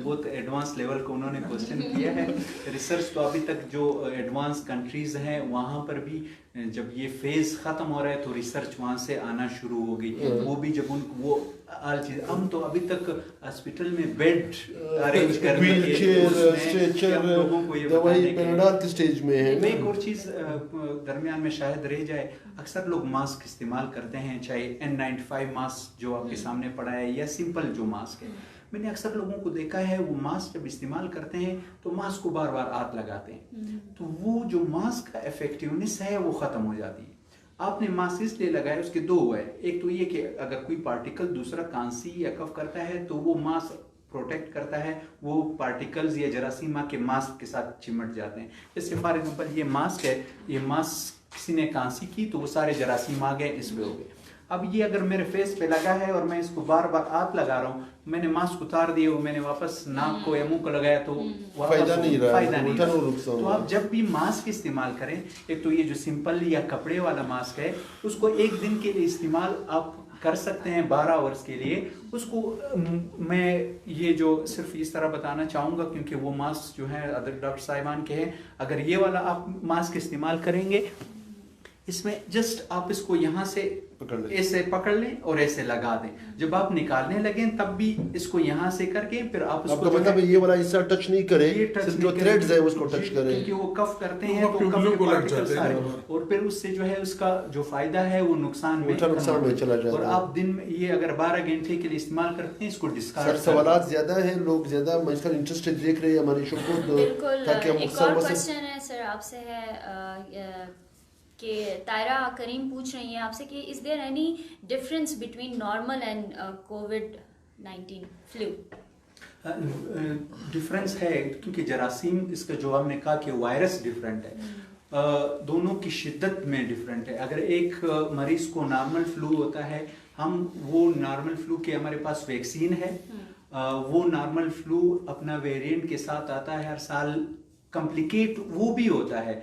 بہت ایڈوانس لیول کو انہوں نے کوشچن کیا ہے. ریسرچ تو ابھی تک جو ایڈوانس کنٹریز ہیں وہاں پر بھی جب یہ فیز ختم ہو رہا ہے تو ریسرچ وہاں سے آنا شروع ہو گئی. وہ بھی جب ان وہ ہر چیز ہم تو ابھی تک ہاسپٹل میں بیڈ ارینج کر ایک اور چیز درمیان میں شاید رہ جائے، اکثر لوگ ماسک استعمال کرتے ہیں، چاہے N95 ماسک جو آپ کے سامنے پڑا ہے یا سمپل جو ماسک ہے. میں نے اکثر لوگوں کو دیکھا ہے وہ ماسک جب استعمال کرتے ہیں تو ماسک کو بار بار ہاتھ لگاتے ہیں، تو وہ جو ماسک کا افیکٹونیس ہے وہ ختم ہو جاتی ہے. آپ نے ماسک اس لیے لگایا، اس کے دو ہے، ایک تو یہ کہ اگر کوئی پارٹیکل دوسرا کھانسی یا کف کرتا ہے تو وہ ماسک پروٹیکٹ کرتا ہے، وہ پارٹیکلز یا جراثیم کے ماسک کے ساتھ چمٹ جاتے ہیں. جیسے فار ایگزامپل یہ ماسک ہے، یہ ماسک کسی نے کھانسی کی تو وہ سارے جراثیم آ گئے اس پہ ہو گئے. اب یہ اگر میرے فیس پہ لگا ہے اور میں اس کو بار بار ہاتھ لگا رہا ہوں، میں نے ماسک اتار دیا اور میں نے واپس ناک کو یا منہ کو لگایا تو فائدہ نہیں رہا. تو آپ جب بھی ماسک استعمال کریں، ایک تو یہ جو سمپل یا کپڑے والا ماسک ہے اس کو ایک دن کے لیے استعمال آپ کر سکتے ہیں 12 آورس کے لیے. اس کو میں یہ جو صرف اس طرح بتانا چاہوں گا کیونکہ وہ ماسک جو ہے ادر ڈاکٹر صاحبان کے ہیں، اگر یہ والا آپ ماسک استعمال کریں گے اس میں جسٹ آپ اس کو یہاں سے ایسے پکڑ لیں اور ایسے لگا دیں. جب آپ نکالنے لگیں تب بھی اس کو یہاں سے کر کے پھر آپ اس کو مطلب یہ والا حصہ ٹچ نہیں کرے، صرف جو تھریڈز ہے اس کو ٹچ کریں کیونکہ وہ کف کرتے ہیں تو کف کے پارٹیکل سارے، اور پھر اس سے جو ہے اس کا جو فائدہ ہے وہ نقصان میں چلا جاتا ہے. اور آپ دن میں یہ اگر 12 گھنٹے کے لیے استعمال کرتے ہیں اس کو ڈسکارڈ. سوالات زیادہ ہیں، لوگ زیادہ انٹرسٹڈ دیکھ رہے ہیں ہماری شو کو. بالکل. ایک اور کویسچن ہے سر آپ سے ہے کہ طائرہ کریم پوچھ رہی ہیں آپ سے کہ is there any difference between normal and کووڈ-19 فلو؟ ڈفرینس ہے کیونکہ جراثیم اس کا جو ہم نے کہا کہ وائرس ڈفرینٹ ہے، دونوں کی شدت میں ڈفرینٹ ہے. اگر ایک مریض کو نارمل فلو ہوتا ہے، ہم وہ نارمل فلو کے ہمارے پاس ویکسین ہے، وہ نارمل فلو اپنا ویرینٹ کے ساتھ آتا ہے ہر سال، کمپلیکیٹ وہ بھی ہوتا ہے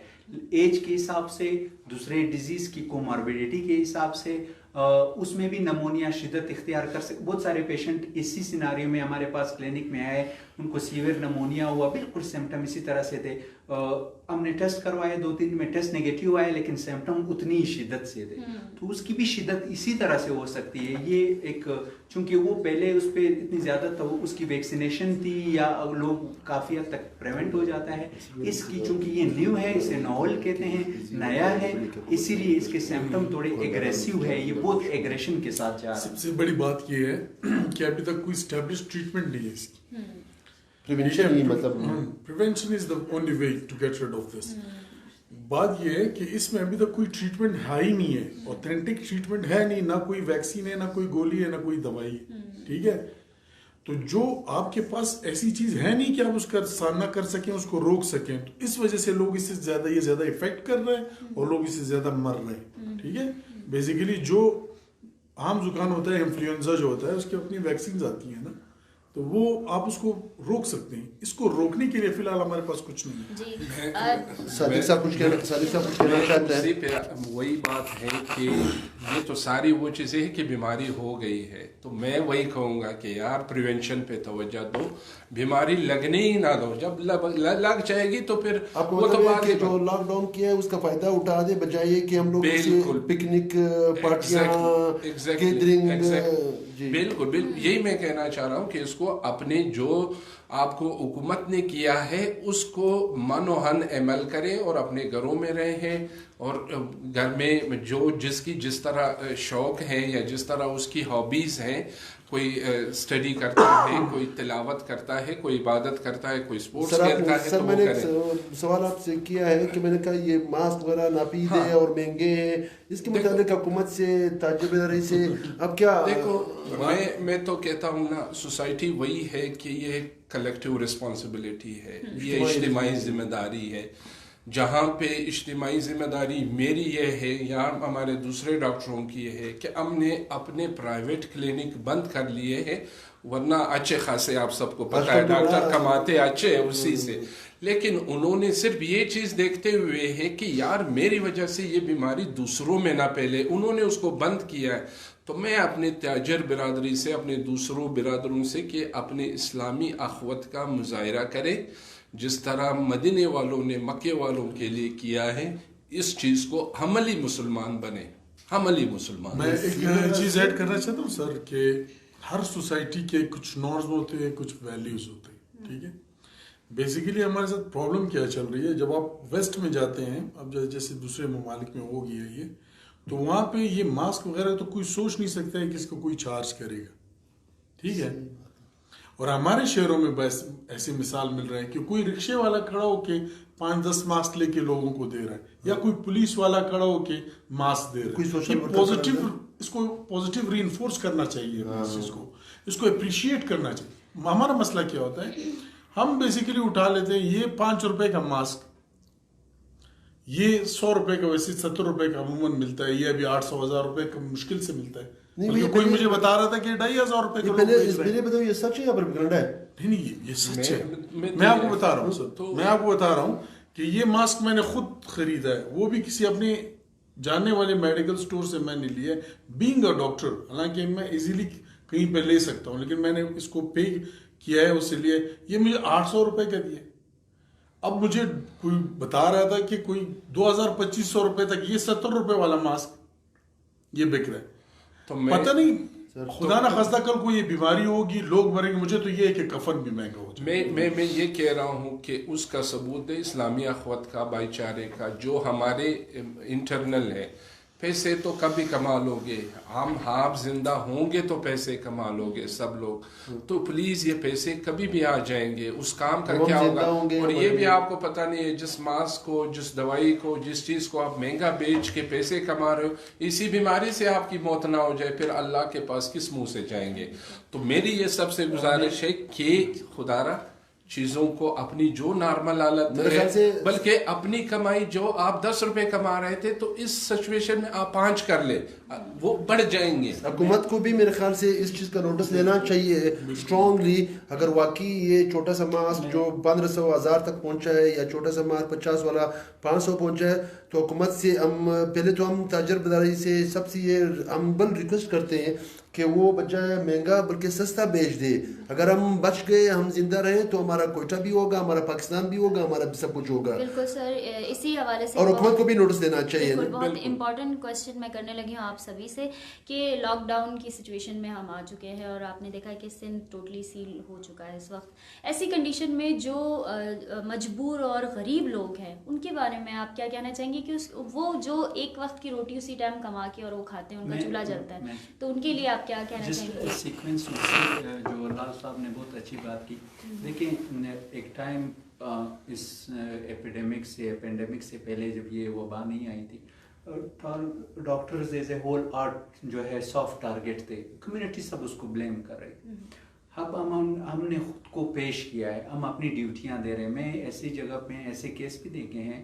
ایج کے حساب سے، دوسرے ڈیزیز کی کوماربیڈیٹی کے حساب سے. اس میں بھی نمونیا شدت اختیار کر سکتے. بہت سارے پیشنٹ اسی سیناریو میں ہمارے پاس کلینک میں آئے، ان کو سیویئر نمونیا ہوا، بالکل سمٹم اسی طرح سے تھے. ہم نے ٹیسٹ کروائے 2-3 دن میں، ٹیسٹ نگیٹیو آئے لیکن سمٹم اتنی ہی شدت سے تھے. تو اس کی بھی شدت اسی طرح سے ہو سکتی ہے. یہ ایک چونکہ وہ پہلے اس پہ اتنی زیادہ تو اس کی ویکسینیشن تھی یا لوگ کافی حد تک پریونٹ ہو جاتا ہے. اس کی چونکہ یہ نیو ہے، اسے نوول کہتے ہیں، نیا ہے، اسی لیے اس کے سمٹم تھوڑے ایگریسو ہے، یہ بہت ایگریشن کے ساتھ جا رہا ہے. سب سے بڑی بات یہ ہے کہ ابھی تک کوئی اسٹیبلش ٹریٹمنٹ نہیں ہے اس کی. Prevention is the only way to get rid of this. بات یہ ہے کہ اس میں ابھی تک کوئی ٹریٹمنٹ ہے ہی نہیں ہے، اوتھینٹک ٹریٹمنٹ ہے نہیں، نہ کوئی ویکسین ہے، نہ کوئی گولی ہے، نہ کوئی دوائی ہے. ٹھیک ہے، تو جو آپ کے پاس ایسی چیز ہے نہیں کہ آپ اس کا سامنا کر سکیں، اس کو روک سکیں، تو اس وجہ سے لوگ اس سے زیادہ افیکٹ کر رہے ہیں اور لوگ اس سے زیادہ مر رہے ہیں. ٹھیک ہے، بیسیکلی جو عام زکام ہوتا ہے، انفلوئنزا جو ہوتا ہے، اس کی اپنی ویکسینز آتی ہیں نا، تو وہ آپ اس کو روک سکتے ہیں. اس کو روکنے کے لیے فی الحال ہمارے پاس کچھ نہیں ہے. جی صادق صاحب کچھ کہنا چاہتے ہیں. اسی پہ وہی بات ہے کہ یہ تو ساری وہ چیزیں ہیں کہ بیماری ہو گئی ہے, تو میں وہی کہوں گا کہ یار پریونشن پہ توجہ دو, بیماری لگنے ہی نہ دو. جب لگ جائے گی تو پھر وہ تو بات ہے جو لاک ڈاؤن کیا ہے اس کا فائدہ اٹھا دے, بجائے کہ ہم لوگ پکنک پارٹیاں گیدرنگ. بالکل بالکل یہی میں کہنا چاہ رہا ہوں کہ اس کو اپنے جو آپ کو حکومت نے کیا ہے اس کو من و ہن عمل کریں اور اپنے گھروں میں رہیں, اور گھر میں جو جس کی جس طرح شوق ہے یا جس طرح اس کی ہابیز ہیں, کوئی اسٹڈی کرتا ہے, کوئی تلاوت کرتا ہے, کوئی عبادت کرتا ہے, کوئی اسپورٹس کھیلتا ہے. سر میں نے سوال آپ سے کیا ہے کہ میں نے کہا یہ ماسک وغیرہ ناپید ہے اور مہنگے ہیں, اس کے متعلق حکومت سے تاجر بیداری سے اب کیا دیکھو, میں تو کہتا ہوں نا, سوسائٹی وہی ہے کہ یہ کلیکٹیو رسپانسبلٹی ہے, یہ اجتماعی ذمہ داری ہے. جہاں پہ اجتماعی ذمہ داری میری یہ ہے یا ہمارے دوسرے ڈاکٹروں کی یہ ہے کہ ہم نے اپنے پرائیویٹ کلینک بند کر لیے ہیں, ورنہ اچھے خاصے آپ سب کو پتہ ہے ڈاکٹر کماتے اچھے اسی سے, لیکن انہوں نے صرف یہ چیز دیکھتے ہوئے ہے کہ یار میری وجہ سے یہ بیماری دوسروں میں نہ پھیلے, انہوں نے اس کو بند کیا ہے. تو میں اپنے تاجر برادری سے, اپنے دوسروں برادروں سے کہ اپنے اسلامی اخوت کا مظاہرہ کریں, جس طرح مدینے والوں نے مکے والوں کے لیے کیا ہے. اس چیز کو عملی مسلمان بنے, عملی مسلمان. میں ایک چیز ایڈ کرنا چاہتا ہوں سر کہ ہر سوسائٹی کے کچھ نارمز ہوتے ہیں, کچھ ویلیوز ہوتے ہیں, ٹھیک ہے. بیسیکلی ہمارے ساتھ پرابلم کیا چل رہی ہے, جب آپ ویسٹ میں جاتے ہیں, اب جیسے دوسرے ممالک میں ہو گیا یہ, تو وہاں پہ یہ ماسک وغیرہ تو کوئی سوچ نہیں سکتا ہے کہ اس کو کوئی چارج کرے گا, ٹھیک ہے. اور ہمارے شہروں میں بس ایسی مثال مل رہا ہے کہ کوئی رکشے والا کھڑا ہو کے 5-10 ماسک لے کے لوگوں کو دے رہا ہے, یا کوئی پولیس والا کھڑا ہو کے ماسک دے رہا ہے. اس کو پازیٹیو ری انفورس کرنا چاہیے, اس کو اپریشیٹ کرنا چاہیے. ہمارا مسئلہ کیا ہوتا ہے, ہم بیسیکلی اٹھا لیتے ہیں یہ 5 روپے کا ماسک, یہ 100 روپے کا, ویسے 70 روپے کا عموماً ملتا ہے, یہ ابھی 800-1000 روپے کا مشکل سے ملتا ہے. کوئی مجھے بتا رہا تھا کہ 2500 روپے کا. پہلے بتاؤ یہ سچ ہے یا پروپیگنڈا ہے؟ نہیں, یہ سچ ہے. میں آپ کو بتا رہا ہوں سر, میں آپ کو بتا رہا ہوں کہ یہ ماسک میں نے خود خریدا ہے, وہ بھی کسی اپنے جاننے والے میڈیکل سٹور سے میں نے لیا ہے, بینگ اے ڈاکٹر. حالانکہ میں ایزیلی کہیں پہ لے سکتا ہوں, لیکن میں نے اس کو پے کیا ہے, اس سے لیا. یہ مجھے 800 روپے کا دیا. اب مجھے کوئی بتا رہا تھا کہ کوئی 2000-2500 روپے تک یہ 70 روپے والا ماسک یہ بک رہا ہے. پتہ نہیں خدا نہ خواستہ کل کو یہ بیماری ہوگی, لوگ مریں گے. مجھے تو یہ ہے کہ کفن بھی مہنگا ہو جائے. میں یہ کہہ رہا ہوں کہ اس کا ثبوت ہے اسلامی اخوت کا, بھائی چارے کا, جو ہمارے انٹرنل ہے. پیسے تو کبھی کما لو گے, ہم آپ زندہ ہوں گے تو پیسے کما لو گے سب لوگ, تو پلیز یہ پیسے کبھی بھی آ جائیں گے. اس کام کا کیا ہوگا, اور یہ بھی آپ کو پتہ نہیں ہے, جس ماسک کو, جس دوائی کو, جس چیز کو آپ مہنگا بیچ کے پیسے کما رہے ہو, اسی بیماری سے آپ کی موت نہ ہو جائے, پھر اللہ کے پاس کس منہ سے جائیں گے. تو میری یہ سب سے گزارش ہے کہ خدا را چیزوں کو اپنی جو نارمل حالت ہے, بلکہ اپنی کمائی جو آپ 10 روپے کما رہے تھے تو اس سچویشن میں آپ 5 کر لیں, وہ بڑھ جائیں گے. حکومت کو بھی میرے خیال سے اس چیز کا نوٹس لینا چاہیے اسٹرانگلی. اگر واقعی یہ چھوٹا سا ماسک جو 1500-1000 تک پہنچا ہے, یا چھوٹا سا ماسک 50 والا 500 پہنچا ہے, تو حکومت سے ہم پہلے تو ہم تاجر بازاری سے سب سے یہ ہم بل ریکویسٹ کرتے ہیں کہ وہ بجائے مہنگا بلکہ سستا بیچ دے. اگر ہم بچ گئے, ہم زندہ رہیں, تو ہمارا کوئٹہ بھی ہوگا, ہمارا پاکستان بھی ہوگا, ہمارا بھی سب کچھ ہوگا. بالکل سر, اسی حوالے سے اور حکومت کو بھی نوٹس دینا چاہیے. بہت امپورٹنٹ کوشچن میں کرنے لگی ہوں آپ سبھی سے کہ لاک ڈاؤن کی سچویشن میں ہم آ چکے ہیں, اور آپ نے دیکھا کہ سندھ ٹوٹلی سیل ہو چکا ہے اس وقت. ایسی کنڈیشن میں جو مجبور اور غریب لوگ ہیں ان کے بارے میں آپ کیا کہنا چاہیں گے, کہ وہ جو ایک وقت کی روٹی اسی ٹائم کما کے اور وہ کھاتے ہیں, ان کا چولہا جلتا ہے, تو ان کے لیے آپ کیا کہنا چاہیں گے؟ سیکوینس جو لال صاحب نے بہت اچھی بات کی. دیکھیں, ایک ٹائم اس پینڈیمک سے پہلے جب یہ وبا نہیں آئی تھی, doctors as a whole art جو ہے سافٹ ٹارگیٹ تھے, کمیونٹی سب اس کو بلیم کر رہی تھی. اب ہم نے خود کو پیش کیا ہے, ہم اپنی ڈیوٹیاں دے رہے ہیں. میں ایسی جگہ پہ ایسے کیس بھی دیکھے ہیں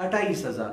28,000।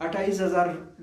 28,000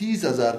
30,000,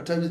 28.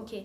Okay.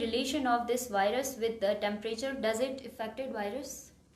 relation of this virus with the temperature? Does it affected virus?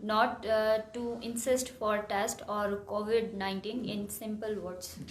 not to insist for test or COVID-19 in simple words.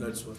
That's what.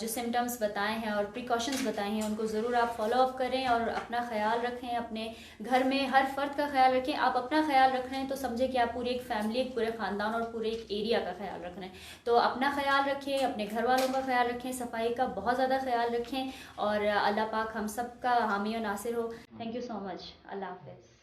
جو سمٹمز بتائے ہیں اور پریکاشنز بتائے ہیں ان کو ضرور آپ فالو اپ کریں اور اپنا خیال رکھیں، اپنے گھر میں ہر فرد کا خیال رکھیں. آپ اپنا خیال رکھ رہے ہیں تو سمجھیں کہ آپ پوری ایک فیملی، ایک پورے خاندان اور پورے ایک ایریا کا خیال رکھ رہے ہیں. تو اپنا خیال رکھیں، اپنے گھر والوں کا خیال رکھیں، صفائی کا بہت زیادہ خیال رکھیں، اور اللہ پاک ہم سب کا حامی و ناصر ہو. تھینک یو سو مچ. اللہ حافظ.